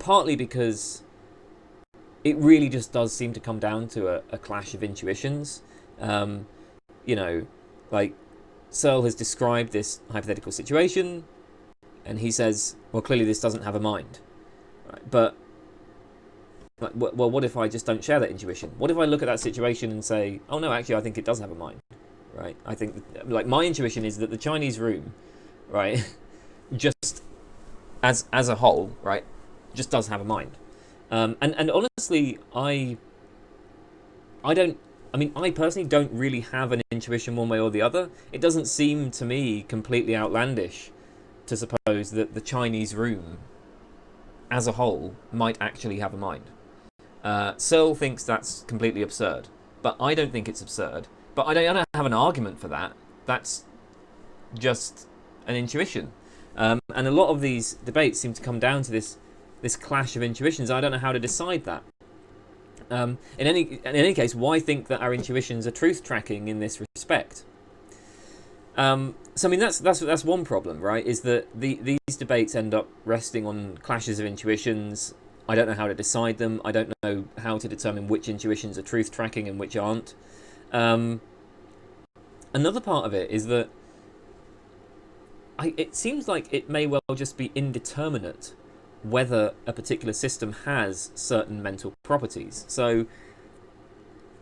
Partly because it really just does seem to come down to a clash of intuitions. Searle has described this hypothetical situation and he says, well, clearly this doesn't have a mind. Right? But what if I just don't share that intuition? What if I look at that situation and say, oh no, actually I think it does have a mind, right? I think my intuition is that the Chinese room, right, just as a whole, right, just does have a mind. And honestly, I personally don't really have an intuition one way or the other. It doesn't seem to me completely outlandish to suppose that the Chinese room as a whole might actually have a mind. Searle thinks that's completely absurd, but I don't think it's absurd. But I don't have an argument for that. That's just an intuition. And a lot of these debates seem to come down to this clash of intuitions. I don't know how to decide that. In any case, why think that our intuitions are truth tracking in this respect? That's one problem, right? Is that these debates end up resting on clashes of intuitions. I don't know how to decide them. I don't know how to determine which intuitions are truth tracking and which aren't. Another part of it is that it seems like it may well just be indeterminate whether a particular system has certain mental properties. So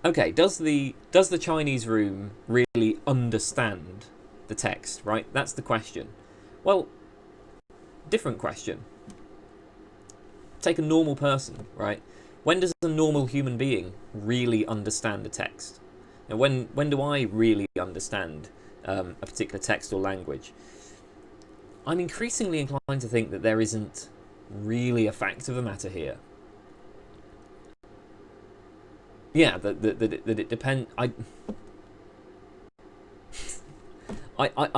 okay, does the Chinese room really understand the text, right? That's the question. Well, different question. Take a normal person, right? When does a normal human being really understand a text? And when do I really understand a particular text or language? I'm increasingly inclined to think that there isn't really a fact of the matter here. Yeah, that it depends. I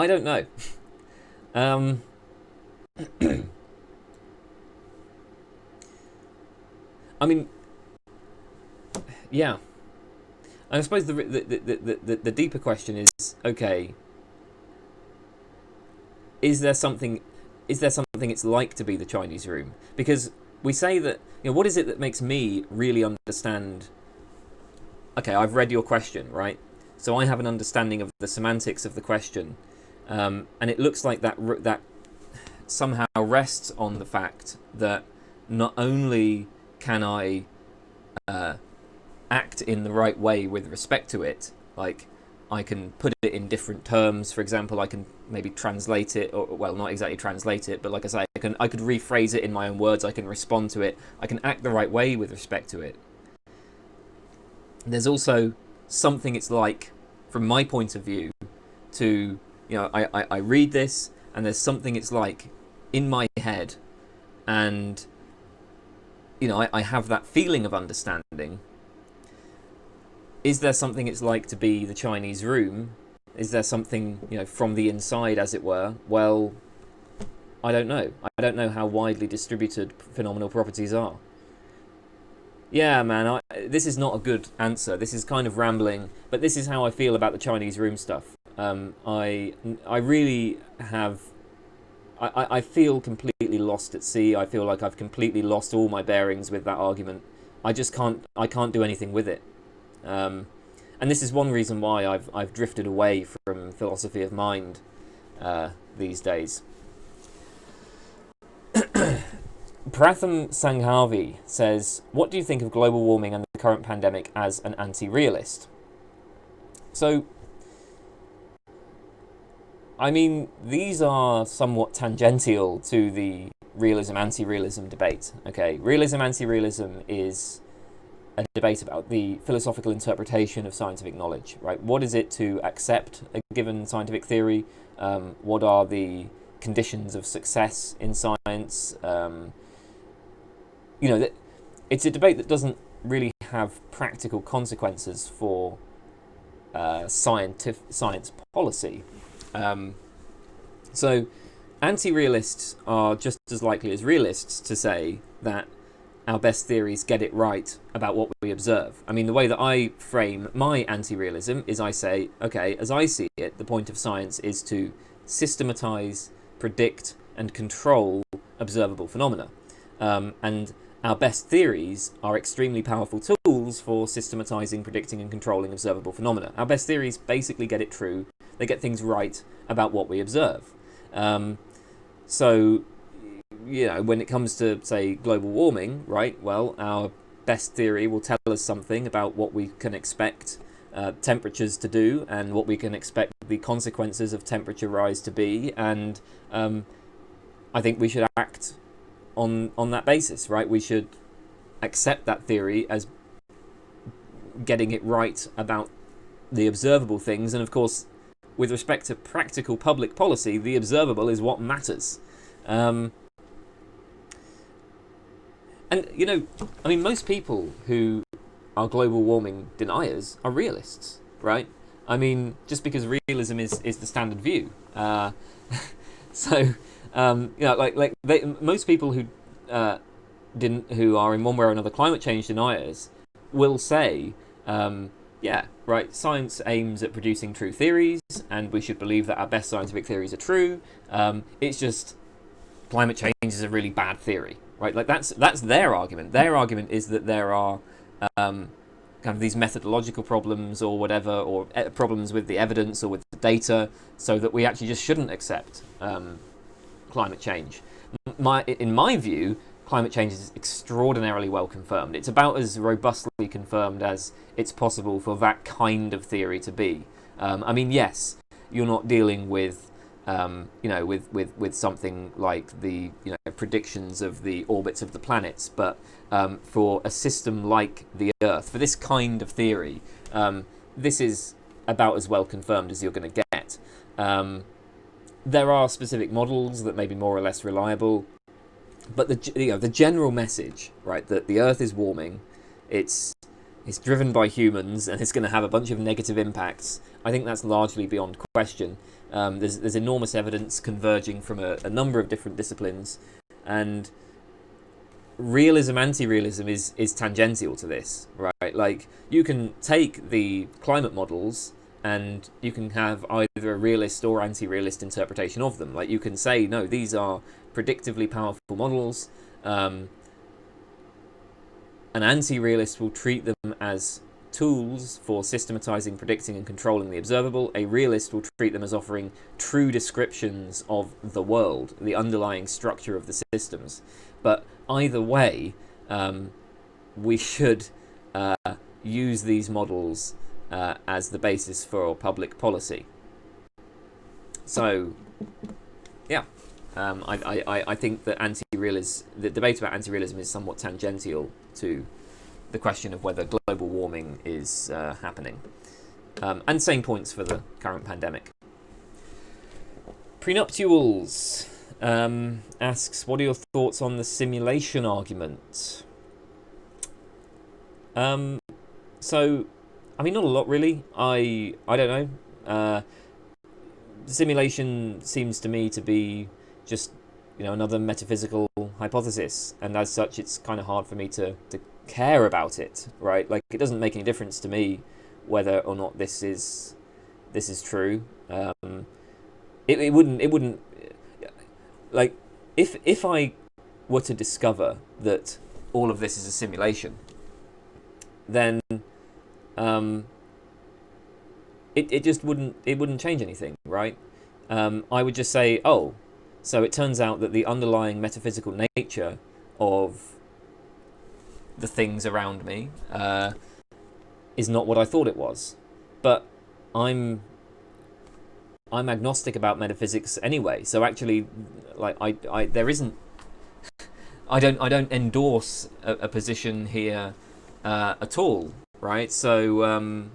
don't know. I mean, yeah. I suppose the deeper question is, okay, is there something it's like to be the Chinese room? Because we say that, what is it that makes me really understand? Okay, I've read your question, right? So I have an understanding of the semantics of the question, and it looks like that somehow rests on the fact that not only can I act in the right way with respect to it, like I can put it in different terms. For example, I can maybe translate it, or well, not exactly translate it, but like I say, I could rephrase it in my own words. I can respond to it. I can act the right way with respect to it. There's also something it's like, from my point of view, to I read this, and there's something it's like in my head, and I have that feeling of understanding. Is there something it's like to be the Chinese room? Is there something, from the inside, as it were? Well, I don't know. I don't know how widely distributed phenomenal properties are. Yeah, man, this is not a good answer. This is kind of rambling, but this is how I feel about the Chinese room stuff. I really have... I feel completely lost at sea. I feel like I've completely lost all my bearings with that argument. I can't do anything with it. And this is one reason why I've drifted away from philosophy of mind these days. Pratham Sanghavi says, what do you think of global warming and the current pandemic as an anti-realist? So, I mean, these are somewhat tangential to the realism, anti-realism debate. Okay, realism, anti-realism is a debate about the philosophical interpretation of scientific knowledge, right? What is it to accept a given scientific theory? What are the conditions of success in science? It's a debate that doesn't really have practical consequences for science policy. So anti-realists are just as likely as realists to say that our best theories get it right about what we observe. I mean, the way that I frame my anti-realism is I say, okay, as I see it, the point of science is to systematize, predict, and control observable phenomena. And our best theories are extremely powerful tools for systematizing, predicting, and controlling observable phenomena. Our best theories basically get it true. They get things right about what we observe. So, when it comes to, say, global warming, right, well, our best theory will tell us something about what we can expect temperatures to do and what we can expect the consequences of temperature rise to be. And I think we should act on that basis, right? We should accept that theory as getting it right about the observable things. And of course, with respect to practical public policy, the observable is what matters. And, I mean, most people who are global warming deniers are realists, right? I mean, just because realism is the standard view. Most people who are in one way or another climate change deniers will say, science aims at producing true theories, and we should believe that our best scientific theories are true. It's just climate change is a really bad theory, right? Like that's their argument. Their argument is that there are kind of these methodological problems or whatever, or problems with the evidence or with the data, so that we actually just shouldn't accept climate change. In my view, climate change is extraordinarily well confirmed. It's about as robustly confirmed as it's possible for that kind of theory to be. I mean, yes, you're not dealing with, with something like the predictions of the orbits of the planets, but for a system like the Earth, for this kind of theory, this is about as well confirmed as you're going to get. There are specific models that may be more or less reliable, but the general message, right, that the Earth is warming, it's driven by humans and it's going to have a bunch of negative impacts, I think that's largely beyond question. There's enormous evidence converging from a number of different disciplines, and realism, anti-realism is tangential to this, right? Like, you can take the climate models and you can have either a realist or anti-realist interpretation of them. Like, you can say, no, these are predictively powerful models. An anti-realist will treat them as tools for systematizing, predicting, and controlling the observable. A realist will treat them as offering true descriptions of the world, the underlying structure of the systems. But either way, we should use these models as the basis for public policy. So, yeah, I think that the debate about anti-realism is somewhat tangential to the question of whether global warming is happening. And same points for the current pandemic. Prenuptials asks, what are your thoughts on the simulation argument? So, I mean, not a lot really. I don't know. Simulation seems to me to be just another metaphysical hypothesis, and as such, it's kind of hard for me to care about it, right? Like, it doesn't make any difference to me whether or not this is true. It wouldn't like, if I were to discover that all of this is a simulation, then it just wouldn't change anything, right? I would just say, oh, so it turns out that the underlying metaphysical nature of the things around me is not what I thought it was. But I'm agnostic about metaphysics anyway. So actually, like, there isn't. I don't endorse a position here at all, right? So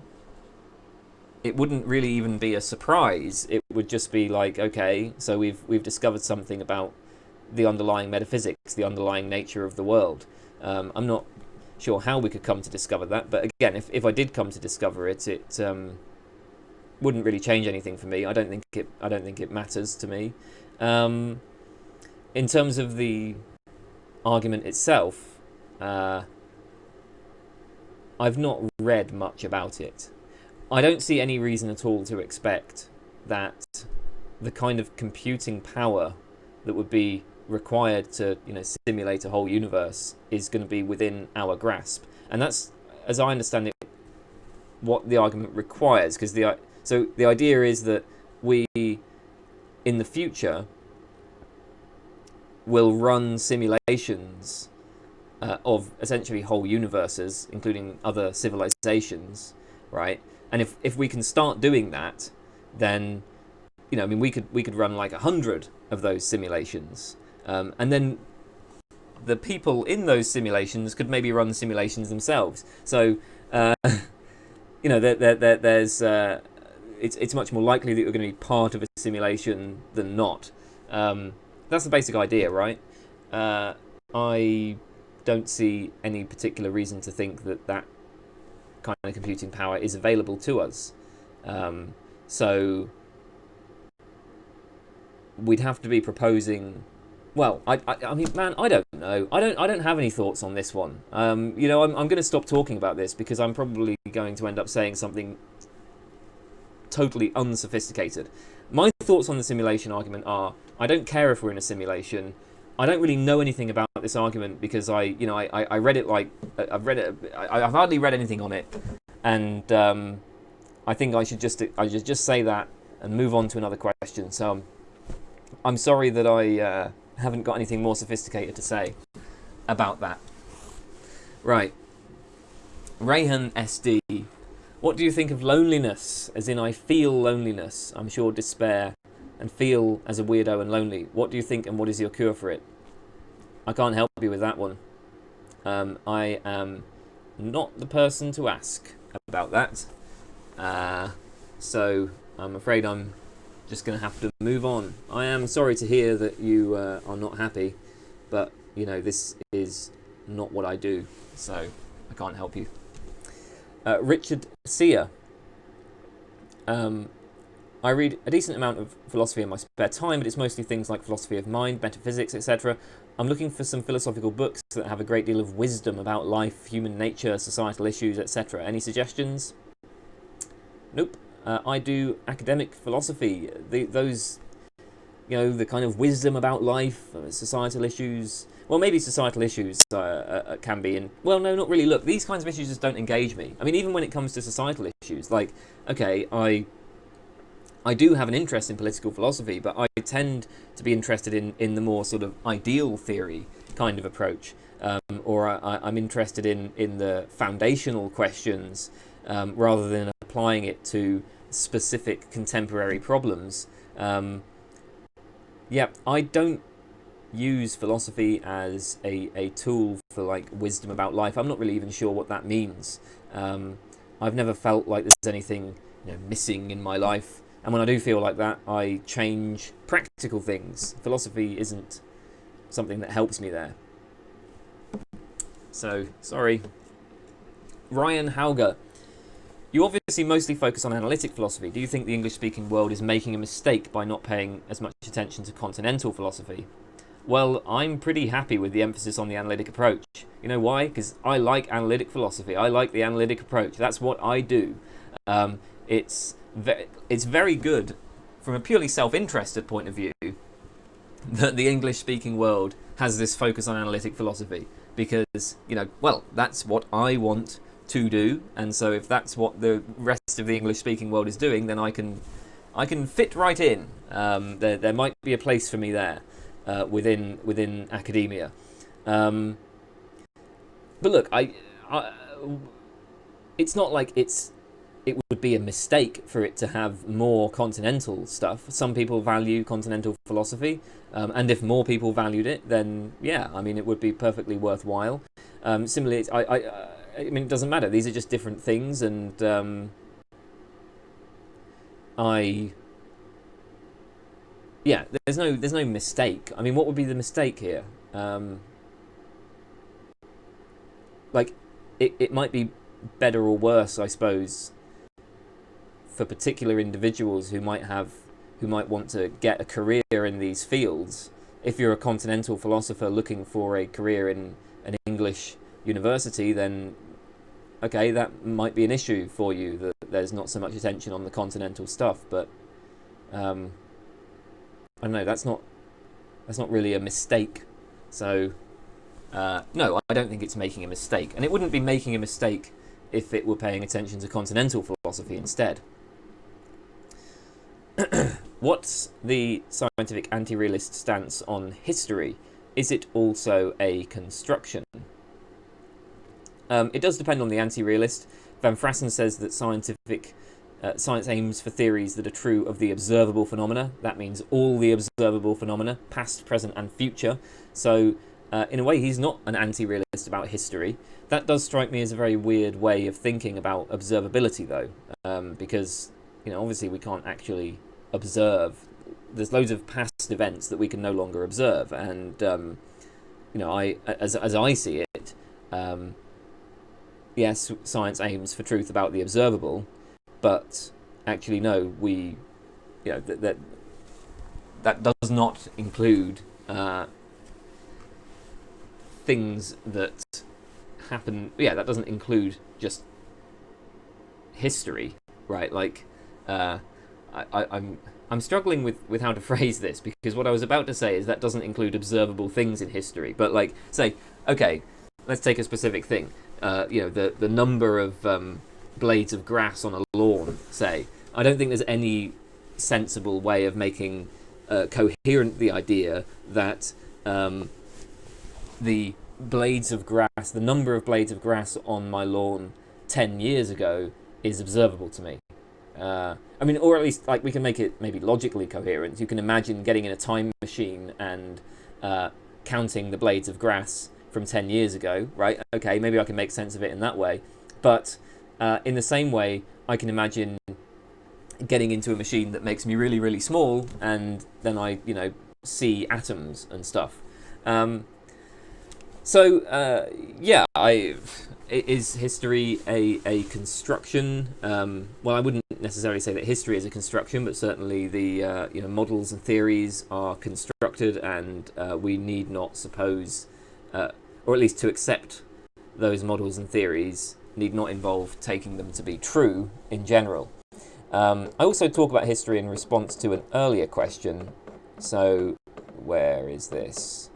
it wouldn't really even be a surprise. It would just be like, okay, so we've discovered something about the underlying metaphysics, the underlying nature of the world. I'm not sure how we could come to discover that, but again, if I did come to discover it, it wouldn't really change anything for me. I don't think it matters to me. In terms of the argument itself, I've not read much about it. I don't see any reason at all to expect that the kind of computing power that would be required to simulate a whole universe is going to be within our grasp, and that's, as I understand it, what the argument requires. Because the idea is that we, in the future, will run simulations of essentially whole universes, including other civilizations, right? And if we can start doing that, then we could run like 100 of those simulations. And then the people in those simulations could maybe run simulations themselves. So, there's it's much more likely that you're going to be part of a simulation than not. That's the basic idea, right? I don't see any particular reason to think that kind of computing power is available to us. So we'd have to be proposing. Well, I mean, man, I don't know. I don't have any thoughts on this one. I'm going to stop talking about this because I'm probably going to end up saying something totally unsophisticated. My thoughts on the simulation argument are: I don't care if we're in a simulation. I don't really know anything about this argument because I read it I've hardly read anything on it, and I think I should just say that and move on to another question. So I'm sorry that I haven't got anything more sophisticated to say. about that. Right. Rayhan SD. What do you think of loneliness? As in, I feel loneliness. I'm sure despair and feel as a weirdo and lonely. What do you think, and what is your cure for it? I can't help you with that one. I am not the person to ask about that. So I'm afraid I'm just going to have to move on. I am sorry to hear that you are not happy, but, you know, this is not what I do, so I can't help you. Richard Sear. I read a decent amount of philosophy in my spare time, but it's mostly things like philosophy of mind, metaphysics, etc. I'm looking for some philosophical books that have a great deal of wisdom about life, human nature, societal issues, etc. Any suggestions? Nope. I do academic philosophy. Those, you know, the kind of wisdom about life, societal issues. Well, maybe societal issues can be in... Well, no, not really. Look, these kinds of issues just don't engage me. I mean, even when it comes to societal issues, like, okay, I do have an interest in political philosophy, but I tend to be interested in the more sort of ideal theory kind of approach. Or I'm interested in the foundational questions rather than applying it to specific contemporary problems. Yeah, I don't use philosophy as a tool for like wisdom about life. I'm not really even sure what that means. I've never felt like there's anything, you know, missing in my life, and when I do feel like that, I change practical things. Philosophy isn't something that helps me there. So, sorry. Ryan Hauger. You obviously mostly focus on analytic philosophy. Do you think the English-speaking world is making a mistake by not paying as much attention to continental philosophy? Well, I'm pretty happy with the emphasis on the analytic approach. You know why? Because I like analytic philosophy. I like the analytic approach. That's what I do. It's very good from a purely self-interested point of view that the English-speaking world has this focus on analytic philosophy. Because, you know, well, that's what I want to do, and so if that's what the rest of the English-speaking world is doing, then I can fit right in. There might be a place for me there within academia. But look, it's not like it would be a mistake for it to have more continental stuff. Some people value continental philosophy, and if more people valued it, then yeah, I mean, it would be perfectly worthwhile. Similarly, I mean, it doesn't matter. These are just different things, and yeah, there's no mistake. I mean, what would be the mistake here? Like, it might be better or worse, I suppose, for particular individuals who might want to get a career in these fields. If you're a continental philosopher looking for a career in an English university, then okay, that might be an issue for you, that there's not so much attention on the continental stuff. But I don't know, that's not really a mistake. So no, I don't think it's making a mistake, and it wouldn't be making a mistake if it were paying attention to continental philosophy instead. What's the scientific anti-realist stance on history? Is it also a construction? It does depend on the anti-realist. Van Frassen says that science aims for theories that are true of the observable phenomena. That means all the observable phenomena, past, present, and future. So, in a way, he's not an anti-realist about history. That does strike me as a very weird way of thinking about observability, though, because, you know, obviously we can't actually observe. There's loads of past events that we can no longer observe, and you know, as I see it, yes, science aims for truth about the observable, but actually, no, you know, that does not include things that happen. Yeah, that doesn't include just history, right? Like, I'm struggling with how to phrase this, because what I was about to say is that doesn't include observable things in history. But like, say, okay, let's take a specific thing. You know, the number of blades of grass on a lawn, say. I don't think there's any sensible way of making coherent the idea that the blades of grass, the number of blades of grass on my lawn 10 years ago is observable to me. I mean, or at least like we can make it maybe logically coherent. You can imagine getting in a time machine and counting the blades of grass from 10 years ago, right? Okay, maybe I can make sense of it in that way. But in the same way, I can imagine getting into a machine that makes me really, really small, and then I, see atoms and stuff. Is history a construction? Well, I wouldn't necessarily say that history is a construction, but certainly the models and theories are constructed, and we need not suppose, or at least to accept those models and theories, need not involve taking them to be true in general. I also talk about history in response to an earlier question. So, where is this?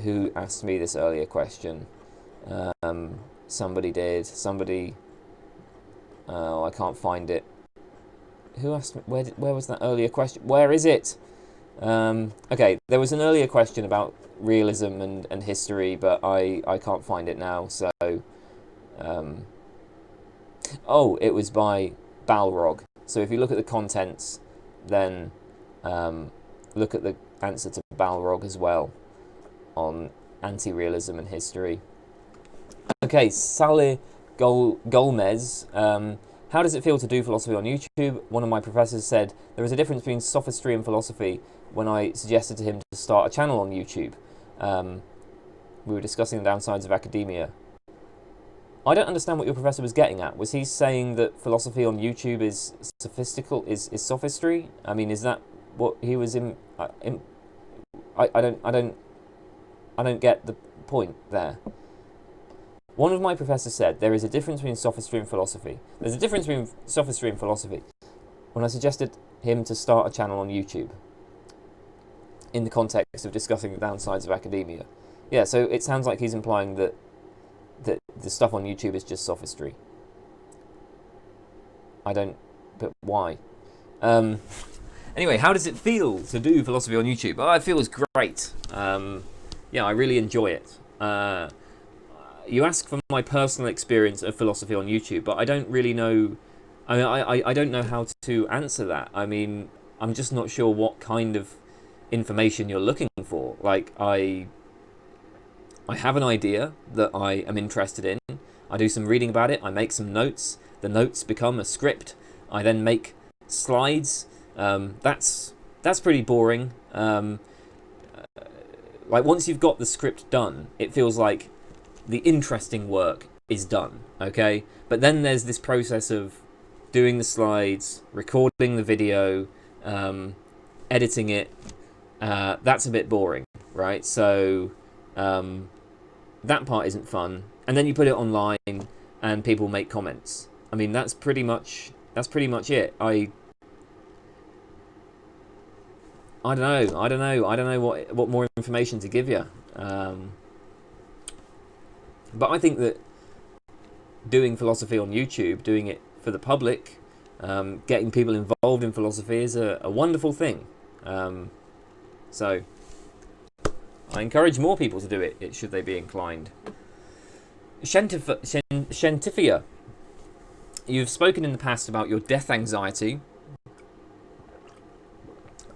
Who asked me this earlier question? Somebody did. Oh, I can't find it. Who asked me? Where was that earlier question? Where is it? Okay, there was an earlier question about realism and history, but I can't find it now. So, it was by Balrog. So if you look at the contents, then look at the answer to Balrog as well on anti-realism and history. Okay, Salih Golmez. How does it feel to do philosophy on YouTube? One of my professors said there is a difference between sophistry and philosophy when I suggested to him to start a channel on YouTube. We were discussing the downsides of academia. I don't understand what your professor was getting at. Was he saying that philosophy on YouTube is sophistical, is sophistry? I mean, is that what he was in? I don't get the point there. One of my professors said there is a difference between sophistry and philosophy. There's a difference between sophistry and philosophy. When I suggested him to start a channel on YouTube in the context of discussing the downsides of academia. Yeah, so it sounds like he's implying that the stuff on YouTube is just sophistry. But why? Anyway, how does it feel to do philosophy on YouTube? Oh, it feels great. I really enjoy it. You ask for my personal experience of philosophy on YouTube, but I don't really know. I don't know how to answer that. I mean, I'm just not sure what kind of information you're looking for. Like, I have an idea that I am interested in. I do some reading about it. I make some notes. The notes become a script. I then make slides. That's pretty boring. Like, once you've got the script done, it feels like the interesting work is done, okay? But then there's this process of doing the slides, recording the video, editing it. That's a bit boring, right? So that part isn't fun. And then you put it online and people make comments. I mean, that's pretty much it. I don't know what more information to give you. But I think that doing philosophy on YouTube, doing it for the public, getting people involved in philosophy is a wonderful thing. So I encourage more people to do it should they be inclined. Scientifia, you've spoken in the past about your death anxiety.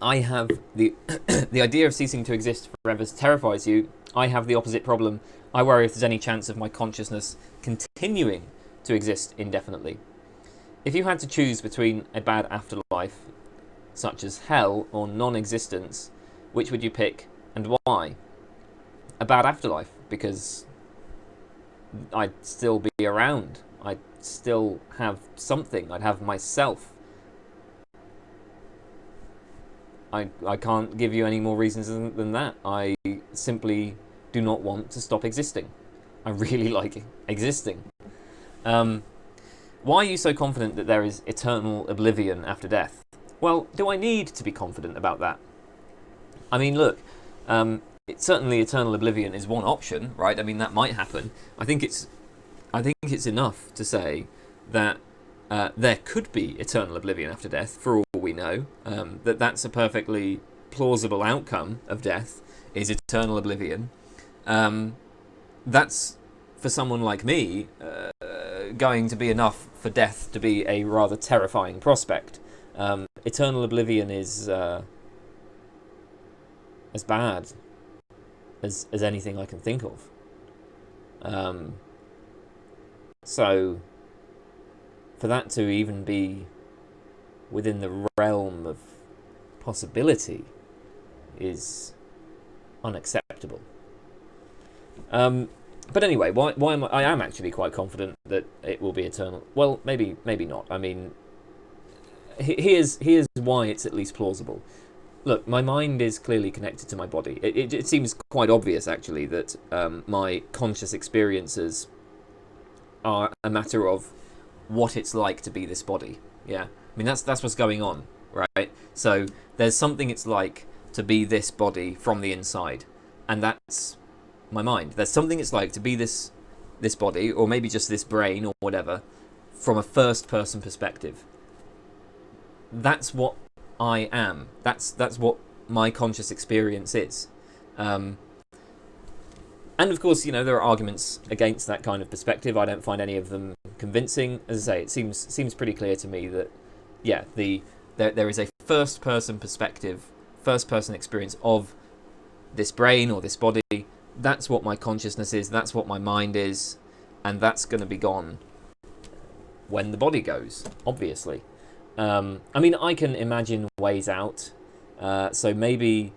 I have the idea of ceasing to exist forever terrifies you. I have the opposite problem. I worry if there's any chance of my consciousness continuing to exist indefinitely. If you had to choose between a bad afterlife, such as hell, or non-existence, which would you pick and why? A bad afterlife, because I'd still be around. I'd still have something. I'd have myself. I can't give you any more reasons than that. I simply do not want to stop existing. I really like existing. Why are you so confident that there is eternal oblivion after death? Well, do I need to be confident about that? I mean, look, certainly eternal oblivion is one option, right? I mean, that might happen. I think it's enough to say that there could be eternal oblivion after death, for all we know. That's a perfectly plausible outcome of death, is eternal oblivion. that's, for someone like me, going to be enough for death to be a rather terrifying prospect. Eternal oblivion is as bad as anything I can think of. So for that to even be within the realm of possibility is unacceptable. But anyway, why am I am actually quite confident that it will be eternal. Well, maybe not. I mean, here's why it's at least plausible. Look, my mind is clearly connected to my body. It seems quite obvious, actually, that my conscious experiences are a matter of what it's like to be this body. Yeah, I mean that's what's going on, right? So there's something it's like to be this body from the inside, and that's my mind. There's something it's like to be this body, or maybe just this brain or whatever, from a first-person perspective. That's what I am. That's what my conscious experience is. And of course, you know, there are arguments against that kind of perspective. I don't find any of them convincing. As I say, it seems pretty clear to me that, yeah, there is a first-person perspective, first-person experience of this brain or this body. That's what my consciousness is. That's what my mind is, and that's going to be gone when the body goes, obviously. I mean, I can imagine ways out. So maybe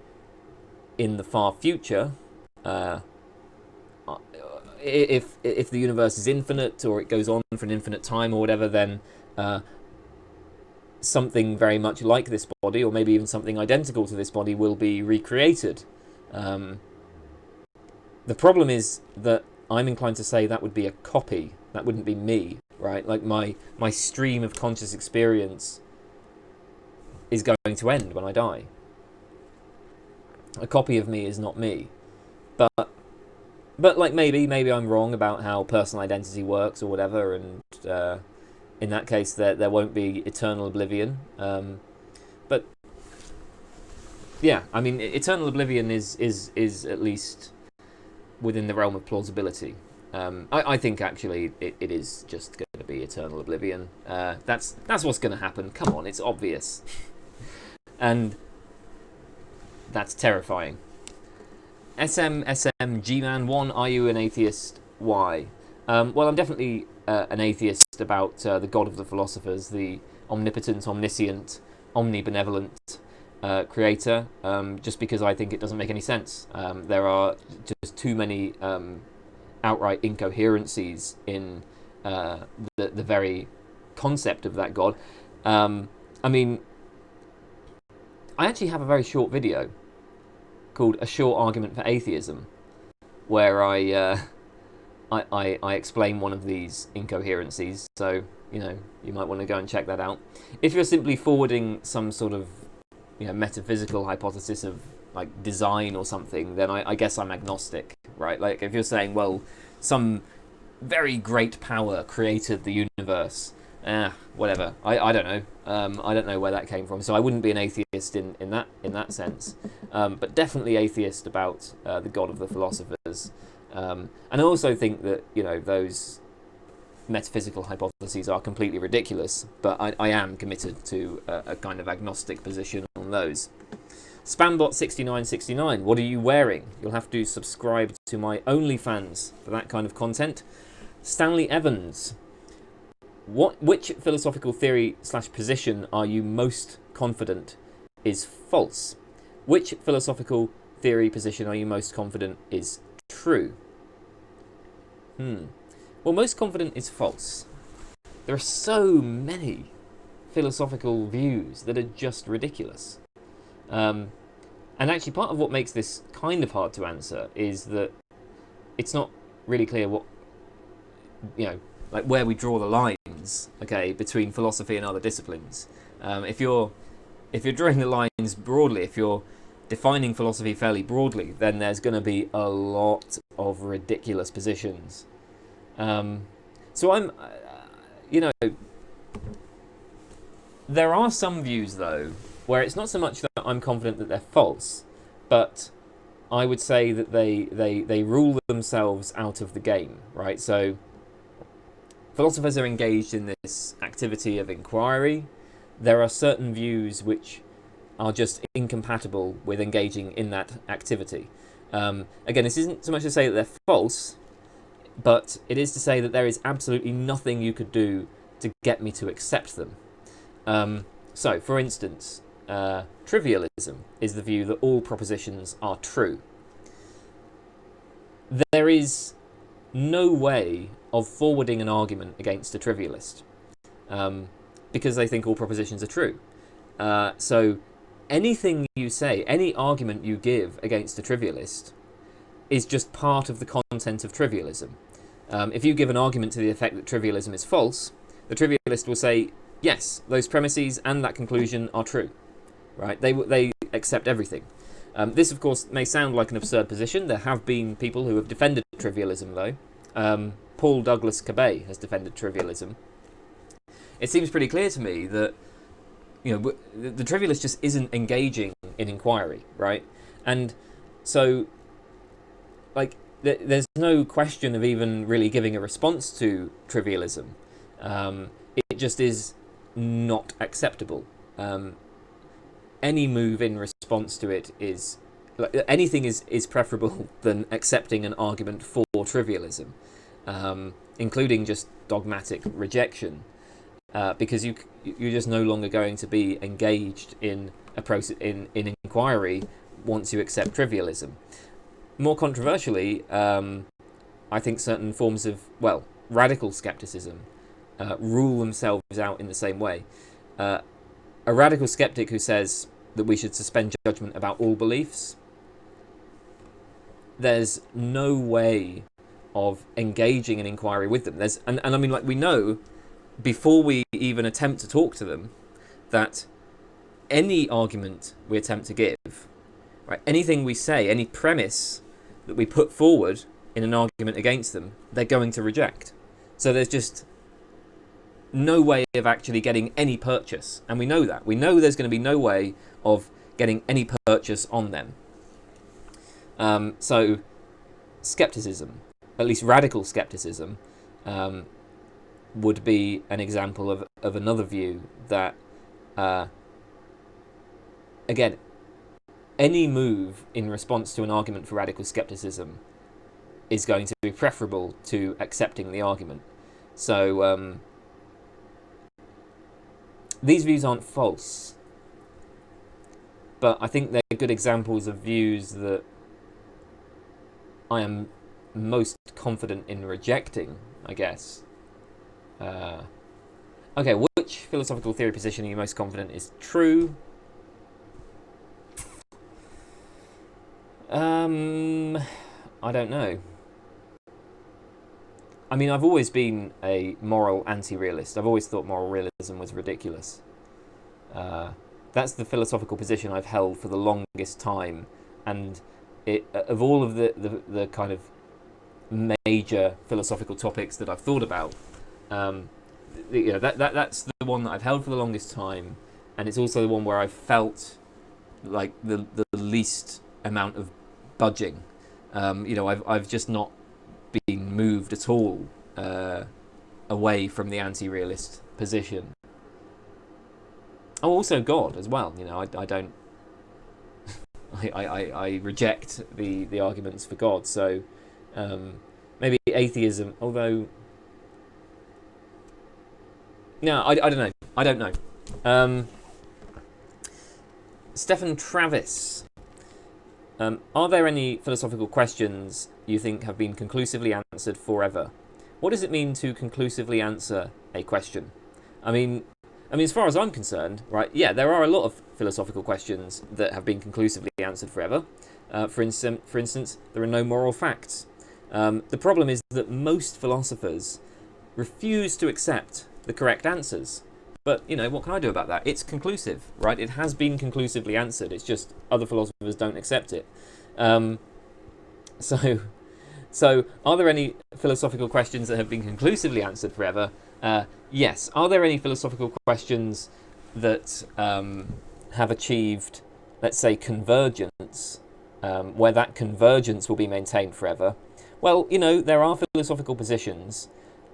in the far future, if the universe is infinite, or it goes on for an infinite time or whatever, then something very much like this body, or maybe even something identical to this body, will be recreated. The problem is that I'm inclined to say that would be a copy. That wouldn't be me, right? Like my stream of conscious experience is going to end when I die. A copy of me is not me. But like maybe I'm wrong about how personal identity works or whatever, and in that case there won't be eternal oblivion. But yeah, I mean, eternal oblivion is at least within the realm of plausibility. I think actually it is just going to be eternal oblivion. That's what's going to happen. Come on, it's obvious. And that's terrifying. G-Man 1, are you an atheist? Why? Well, I'm definitely an atheist about the God of the philosophers, the omnipotent, omniscient, omnibenevolent creator, just because I think it doesn't make any sense. There are just too many outright incoherencies in the very concept of that God. I mean, I actually have a very short video called "A Short Argument for Atheism," where I explain one of these incoherencies. So you know, you might want to go and check that out. If you're simply forwarding some sort of, you know, metaphysical hypothesis of like design or something, then I guess I'm agnostic, right? Like if you're saying, well, some very great power created the universe, whatever. I don't know. I don't know where that came from. So I wouldn't be an atheist in that sense, but definitely atheist about the God of the philosophers. And I also think that, you know, those metaphysical hypotheses are completely ridiculous, but I am committed to a kind of agnostic position on those. Spambot6969, what are you wearing? You'll have to subscribe to my OnlyFans for that kind of content. Stanley Evans, which philosophical theory / position are you most confident is false? Which philosophical theory position are you most confident is true? Well, most confident is false. There are so many philosophical views that are just ridiculous. And actually, part of what makes this kind of hard to answer is that it's not really clear what, you know, like where we draw the lines, okay, between philosophy and other disciplines. If you're drawing the lines broadly, if you're defining philosophy fairly broadly, then there's going to be a lot of ridiculous positions. So I'm, you know, there are some views though where it's not so much that I'm confident that they're false, but I would say that they rule themselves out of the game, right? So philosophers are engaged in this activity of inquiry. There are certain views which are just incompatible with engaging in that activity. Again, this isn't so much to say that they're false, but it is to say that there is absolutely nothing you could do to get me to accept them. So, for instance, trivialism is the view that all propositions are true. There is no way of forwarding an argument against a trivialist, because they think all propositions are true. So anything you say, any argument you give against a trivialist is just part of the content of trivialism. If you give an argument to the effect that trivialism is false, the trivialist will say, yes, those premises and that conclusion are true. Right? They accept everything. This, of course, may sound like an absurd position. There have been people who have defended trivialism, though. Paul Douglas Cabet has defended trivialism. It seems pretty clear to me that the trivialist just isn't engaging in inquiry, right? And so, there's no question of even really giving a response to trivialism. It just is not acceptable. Any move in response to it is anything is preferable than accepting an argument for trivialism, including just dogmatic rejection, because you're just no longer going to be engaged in a process in inquiry once you accept trivialism. More controversially, I think certain forms of radical skepticism rule themselves out in the same way. A radical skeptic who says that we should suspend judgment about all beliefs, there's no way of engaging in inquiry with them. And I mean, we know before we even attempt to talk to them that any argument we attempt to give, right, anything we say, any premise that we put forward in an argument against them, they're going to reject. So there's just no way of actually getting any purchase, and we know that. We know there's going to be no way of getting any purchase on them. So skepticism, at least radical skepticism, would be an example of another view that, again, any move in response to an argument for radical skepticism is going to be preferable to accepting the argument. So these views aren't false, but I think they're good examples of views that I am most confident in rejecting, I guess. Okay, which philosophical theory position are you most confident is true? I don't know. I mean, I've always been a moral anti-realist. I've always thought moral realism was ridiculous. That's the philosophical position I've held for the longest time, and of all of the kind of major philosophical topics that I've thought about, that's the one that I've held for the longest time, and it's also the one where I've felt like the least amount of budging. I've just not been moved at all away from the anti-realist position. Oh, also God as well. I don't. I reject the arguments for God. So maybe atheism. Although, no, I don't know. I don't know. Stephen Travis. Are there any philosophical questions you think have been conclusively answered forever? What does it mean to conclusively answer a question? I mean, as far as I'm concerned, right? Yeah, there are a lot of philosophical questions that have been conclusively answered forever. For instance, there are no moral facts. The problem is that most philosophers refuse to accept the correct answers. But, what can I do about that? It's conclusive, right? It has been conclusively answered. It's just other philosophers don't accept it. So are there any philosophical questions that have been conclusively answered forever? Yes. Are there any philosophical questions that have achieved, let's say, convergence where that convergence will be maintained forever. Well, there are philosophical positions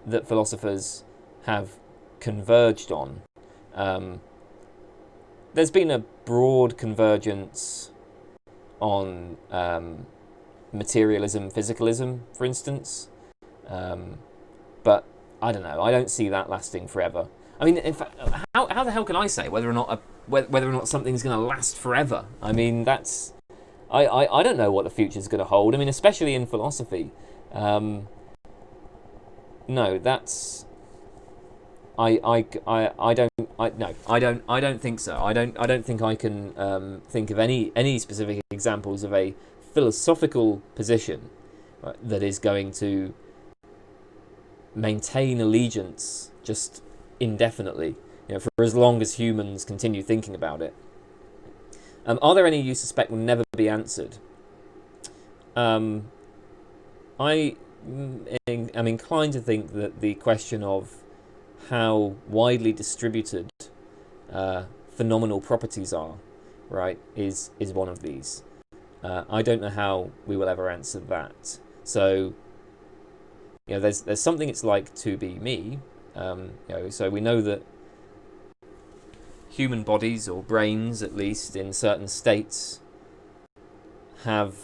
that philosophers have converged on. There's been a broad convergence on materialism, physicalism, for instance. But I don't know. I don't see that lasting forever. I mean, in fact, how the hell can I say whether or not something's going to last forever? I mean, that's I don't know what the future's going to hold. I mean, especially in philosophy. No, that's I don't think so. I don't think I can think of any specific examples of a philosophical position that is going to maintain allegiance just indefinitely, for as long as humans continue thinking about it. Are there any you suspect will never be answered? I am inclined to think that the question of how widely distributed phenomenal properties are, right, is one of these. I don't know how we will ever answer that. So, there's something it's like to be me. So we know that human bodies, or brains at least, in certain states, have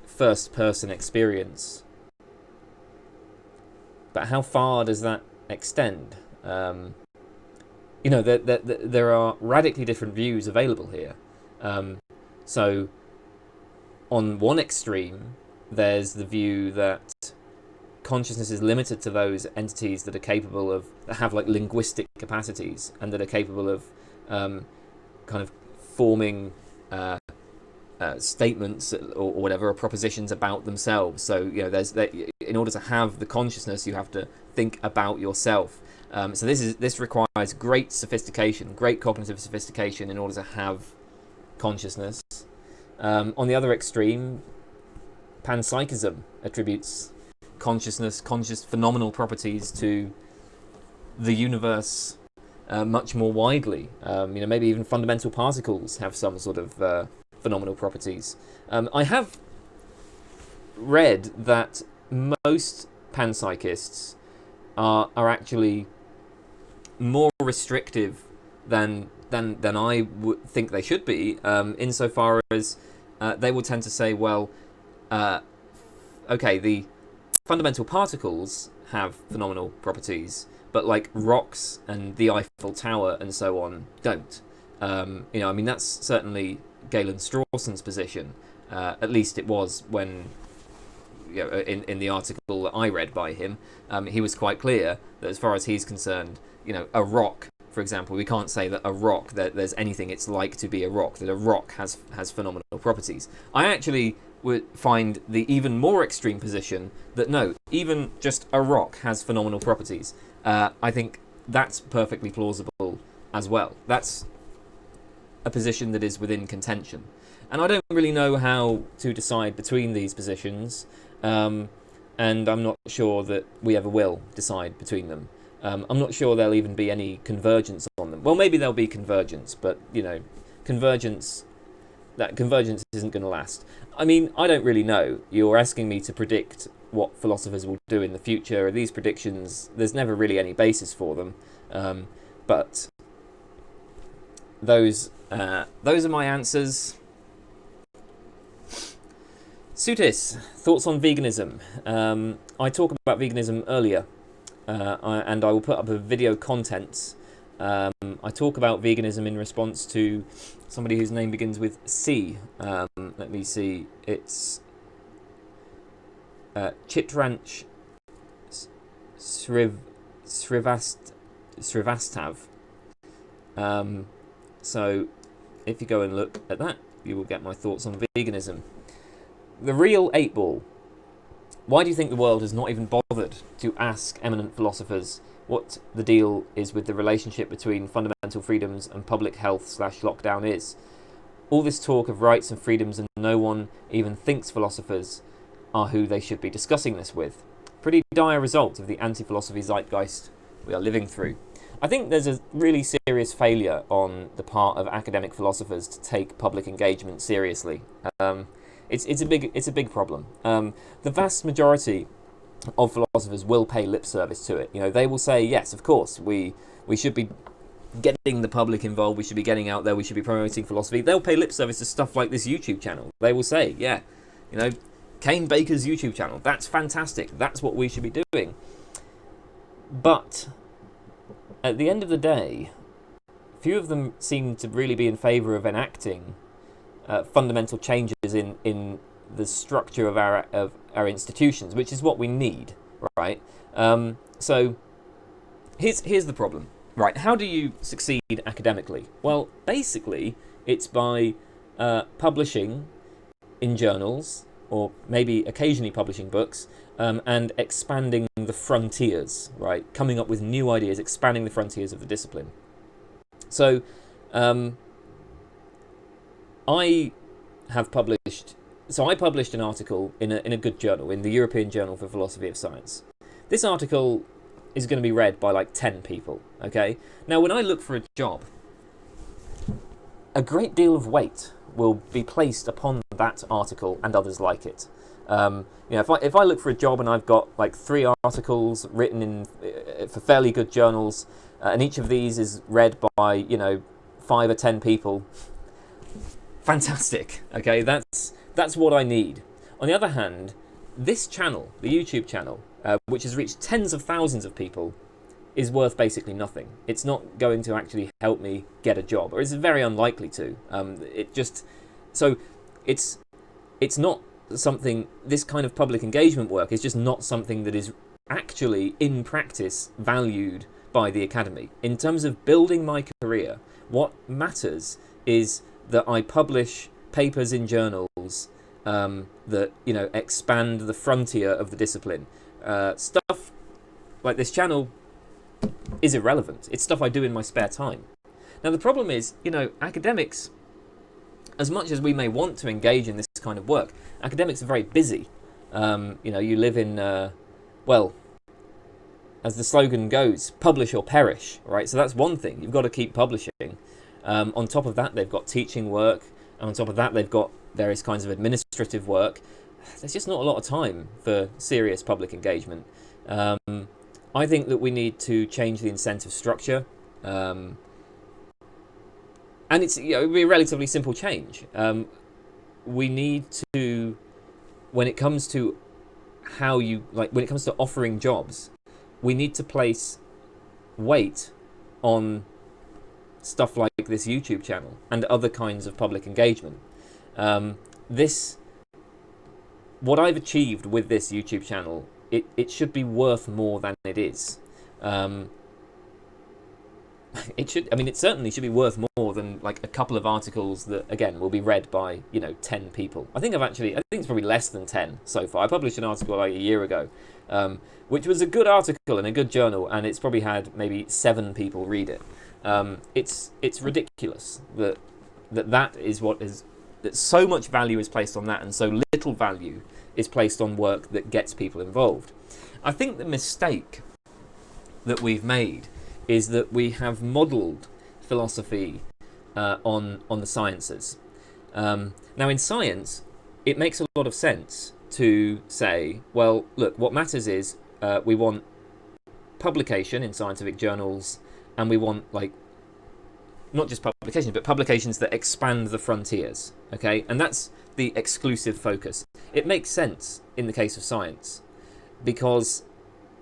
first-person experience. But how far does that extend? There are radically different views available here. So, on one extreme, there's the view that consciousness is limited to those entities that are capable of, that have like linguistic capacities, and that are capable of kind of forming statements or whatever, or propositions about themselves. So in order to have the consciousness, you have to think about yourself. So this requires great sophistication, great cognitive sophistication, in order to have consciousness. On the other extreme, panpsychism attributes conscious phenomenal properties to the universe much more widely. Maybe even fundamental particles have some sort of phenomenal properties. I have read that most panpsychists are actually more restrictive than I would think they should be, insofar as they will tend to say, well, okay, the fundamental particles have phenomenal properties, but like rocks and the Eiffel Tower and so on don't. That's certainly Galen Strawson's position. At least it was when, in the article that I read by him, he was quite clear that as far as he's concerned, a rock, for example, we can't say that a rock, that there's anything it's like to be a rock, that a rock has phenomenal properties. I actually would find the even more extreme position that no, even just a rock has phenomenal properties. I think that's perfectly plausible as well. That's a position that is within contention. And I don't really know how to decide between these positions, and I'm not sure that we ever will decide between them. I'm not sure there'll even be any convergence on them. Well, maybe there'll be convergence, but, convergence isn't going to last. I mean, I don't really know. You're asking me to predict what philosophers will do in the future. These predictions, there's never really any basis for them. But those are my answers. Sutis, thoughts on veganism. I talked about veganism earlier, and I will put up a video content. I talk about veganism in response to somebody whose name begins with C. Let me see. It's Chitranch Srivastav. So if you go and look at that, you will get my thoughts on veganism. The real 8-ball. Why do you think the world has not even bothered to ask eminent philosophers what the deal is with the relationship between fundamental freedoms and public health /lockdown is? All this talk of rights and freedoms, and no one even thinks philosophers are who they should be discussing this with. Pretty dire result of the anti-philosophy zeitgeist we are living through. I think there's a really serious failure on the part of academic philosophers to take public engagement seriously. It's a big problem. The vast majority of philosophers will pay lip service to it. They will say, yes, of course, we should be getting the public involved, we should be getting out there, we should be promoting philosophy. They'll pay lip service to stuff like this YouTube channel. They will say, yeah, Kane Baker's YouTube channel, that's fantastic, that's what we should be doing. But at the end of the day, few of them seem to really be in favour of enacting fundamental changes in the structure of our institutions, which is what we need, right? So here's the problem, right? How do you succeed academically? Well, basically, it's by publishing in journals, or maybe occasionally publishing books, and expanding the frontiers, right? Coming up with new ideas, expanding the frontiers of the discipline. So, I published an article in a good journal, in the European Journal for Philosophy of Science. This article is going to be read by like 10 people, okay? Now, when I look for a job, a great deal of weight will be placed upon that article and others like it. If I look for a job and I've got like 3 articles written for fairly good journals, and each of these is read by 5 or 10 people, fantastic. Okay, that's what I need. On the other hand, this channel, the YouTube channel, which has reached tens of thousands of people, is worth basically nothing. It's not going to actually help me get a job, or it's very unlikely to. It's not something. This kind of public engagement work is just not something that is actually in practice valued by the academy. In terms of building my career, what matters is that I publish papers in journals that expand the frontier of the discipline. Stuff like this channel is irrelevant. It's stuff I do in my spare time. Now the problem is, academics, as much as we may want to engage in this kind of work, academics are very busy. You live in, as the slogan goes, publish or perish, right? So that's one thing. You've got to keep publishing. On top of that, they've got teaching work, and on top of that, they've got various kinds of administrative work. There's just not a lot of time for serious public engagement. I think that we need to change the incentive structure, and it'd be a relatively simple change. We need to, when it comes to when it comes to offering jobs, we need to place weight on stuff like this YouTube channel and other kinds of public engagement. What I've achieved with this YouTube channel, it should be worth more than it is. It certainly should be worth more than like a couple of articles that, again, will be read by 10 people. I think it's probably less than 10 so far. I published an article like a year ago, which was a good article in a good journal, and it's probably had maybe 7 people read it. It's ridiculous that is what is, that so much value is placed on that and so little value is placed on work that gets people involved. I think the mistake that we've made is that we have modelled philosophy on the sciences. Now in science, it makes a lot of sense to say, well, look, what matters is we want publication in scientific journals, and we want not just publications, but publications that expand the frontiers, okay? And that's the exclusive focus. It makes sense in the case of science, because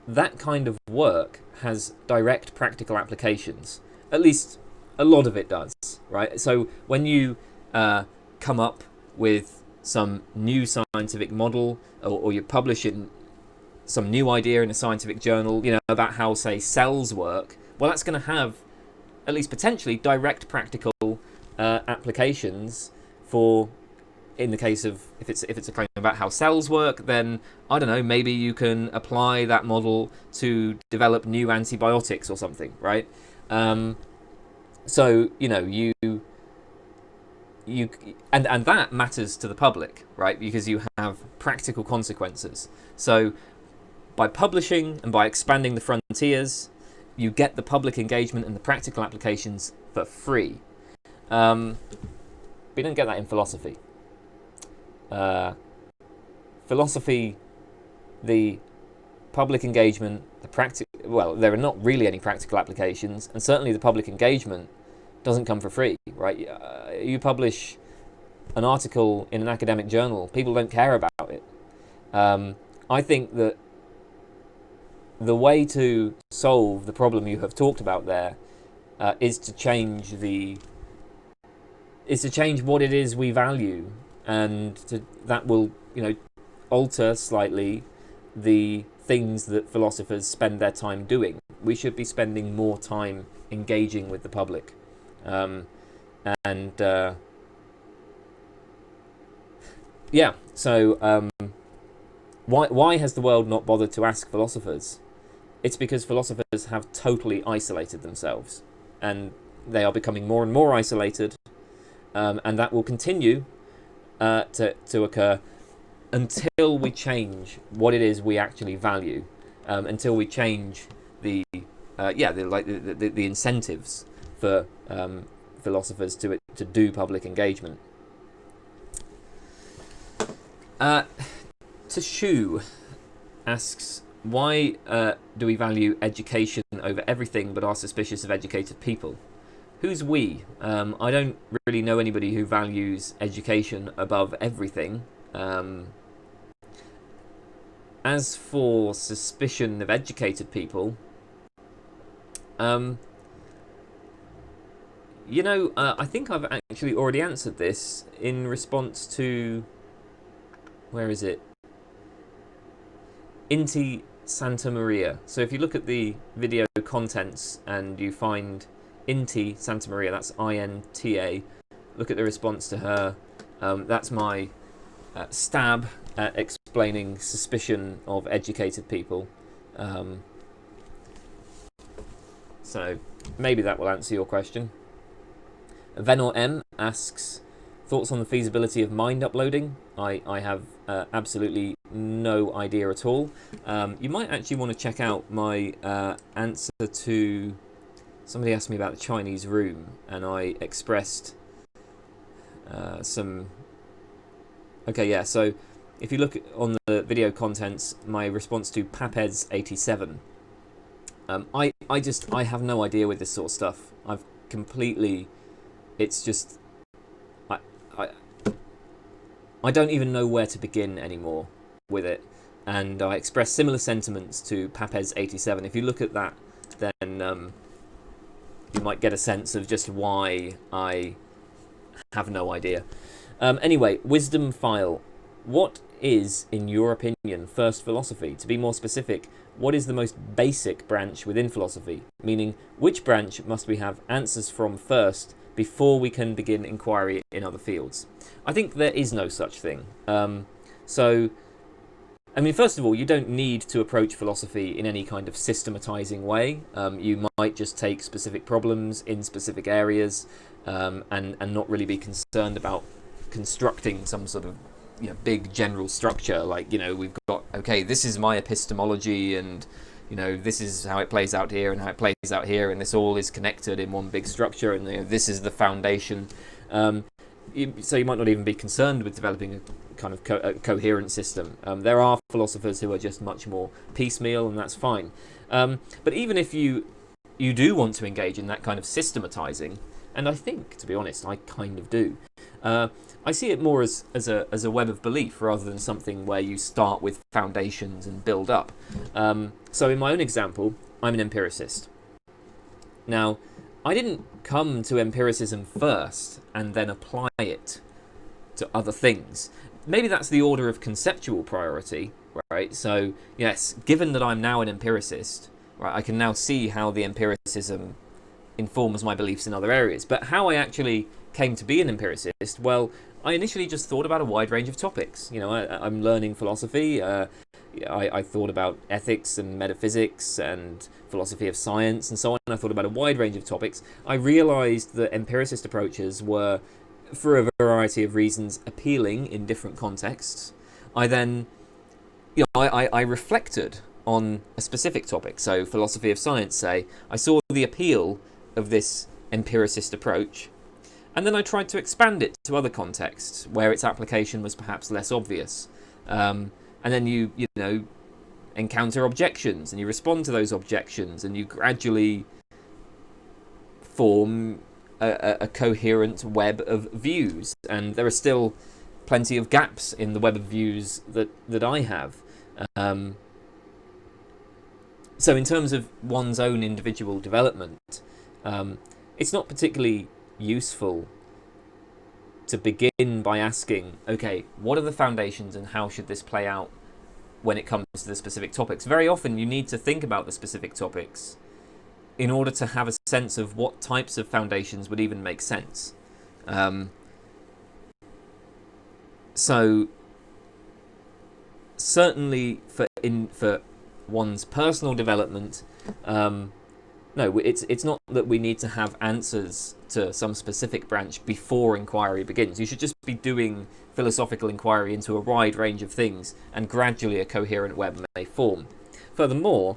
that kind of work has direct practical applications. At least a lot of it does, right? So when you come up with some new scientific model, or you publish some new idea in a scientific journal, about how, say, cells work, well, that's going to have, at least potentially, direct practical applications for, in the case of, if it's a claim about how cells work, then, I don't know, maybe you can apply that model to develop new antibiotics or something, right? So, and that matters to the public, right? Because you have practical consequences. So by publishing and by expanding the frontiers, you get the public engagement and the practical applications for free. We don't get that in philosophy. Philosophy, the public engagement, there are not really any practical applications, and certainly the public engagement doesn't come for free, right? You publish an article in an academic journal, people don't care about it. I think that the way to solve the problem you have talked about there is to change what it is we value, and that will, alter slightly the things that philosophers spend their time doing. We should be spending more time engaging with the public, why has the world not bothered to ask philosophers? It's because philosophers have totally isolated themselves, and they are becoming more and more isolated, and that will continue to occur until we change what it is we actually value, until we change the incentives for philosophers to do public engagement. Tashu asks, why do we value education over everything but are suspicious of educated people? Who's we? I don't really know anybody who values education above everything. As for suspicion of educated people, I think I've actually already answered this in response to, where is it? Inti Santamaria. So if you look at the video contents and you find Inti Santamaria, that's INTA, look at the response to her. That's my stab at explaining suspicion of educated people. So maybe that will answer your question. Venor M asks, thoughts on the feasibility of mind uploading? I have absolutely no idea at all. You might actually want to check out my answer to... Somebody asked me about the Chinese room, and I expressed some... Okay, yeah, so if you look on the video contents, my response to Papeds87, I have no idea with this sort of stuff. I've completely... It's just... I don't even know where to begin anymore with it. And I express similar sentiments to Papeds87. If you look at that, then you might get a sense of just why I have no idea. Anyway, Wisdom File. What is, in your opinion, first philosophy? To be more specific, what is the most basic branch within philosophy? Meaning, which branch must we have answers from first before we can begin inquiry in other fields? I think there is no such thing. First of all, you don't need to approach philosophy in any kind of systematizing way. You might just take specific problems in specific areas and not really be concerned about constructing some sort of big general structure. Like, we've got, okay, this is my epistemology, and this is how it plays out here and how it plays out here, and this all is connected in one big structure, and this is the foundation. So you might not even be concerned with developing a kind of coherent system. There are philosophers who are just much more piecemeal, and that's fine. But even if you do want to engage in that kind of systematizing, and I think, to be honest, I kind of do, I see it more as a web of belief rather than something where you start with foundations and build up. So in my own example, I'm an empiricist. Now, I didn't come to empiricism first and then apply it to other things. Maybe that's the order of conceptual priority, right? So, yes, given that I'm now an empiricist, right, I can now see how the empiricism informs my beliefs in other areas. But how I actually came to be an empiricist, well, I initially just thought about a wide range of topics. I'm learning philosophy. I thought about ethics and metaphysics and philosophy of science and so on. I thought about a wide range of topics. I realised that empiricist approaches were, for a variety of reasons, appealing in different contexts. I then, I reflected on a specific topic. So philosophy of science, say, I saw the appeal of this empiricist approach, and then I tried to expand it to other contexts where its application was perhaps less obvious. And then you know, encounter objections, and you respond to those objections, and you gradually form a coherent web of views. And there are still plenty of gaps in the web of views that I have. So in terms of one's own individual development, it's not particularly useful to begin by asking, okay, what are the foundations and how should this play out when it comes to the specific topics? Very often you need to think about the specific topics in order to have a sense of what types of foundations would even make sense. So certainly for one's personal development, no, it's not that we need to have answers to some specific branch before inquiry begins. You should just be doing philosophical inquiry into a wide range of things, and gradually a coherent web may form. Furthermore,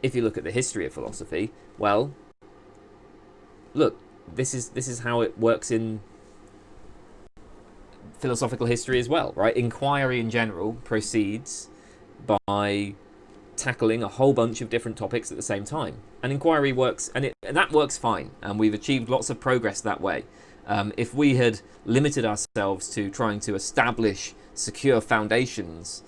if you look at the history of philosophy, well, look, this is how it works in philosophical history as well, right? Inquiry in general proceeds by tackling a whole bunch of different topics at the same time. And inquiry works, and that works fine, and we've achieved lots of progress that way. If we had limited ourselves to trying to establish secure foundations,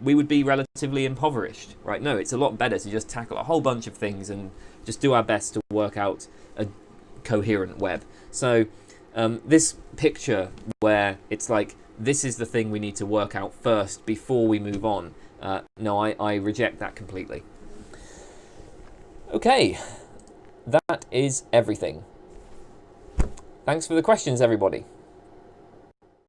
we would be relatively impoverished, right? No, it's a lot better to just tackle a whole bunch of things and just do our best to work out a coherent web. So this picture where it's like, this is the thing we need to work out first before we move on, no, I reject that completely. Okay, that is everything. Thanks for the questions, everybody.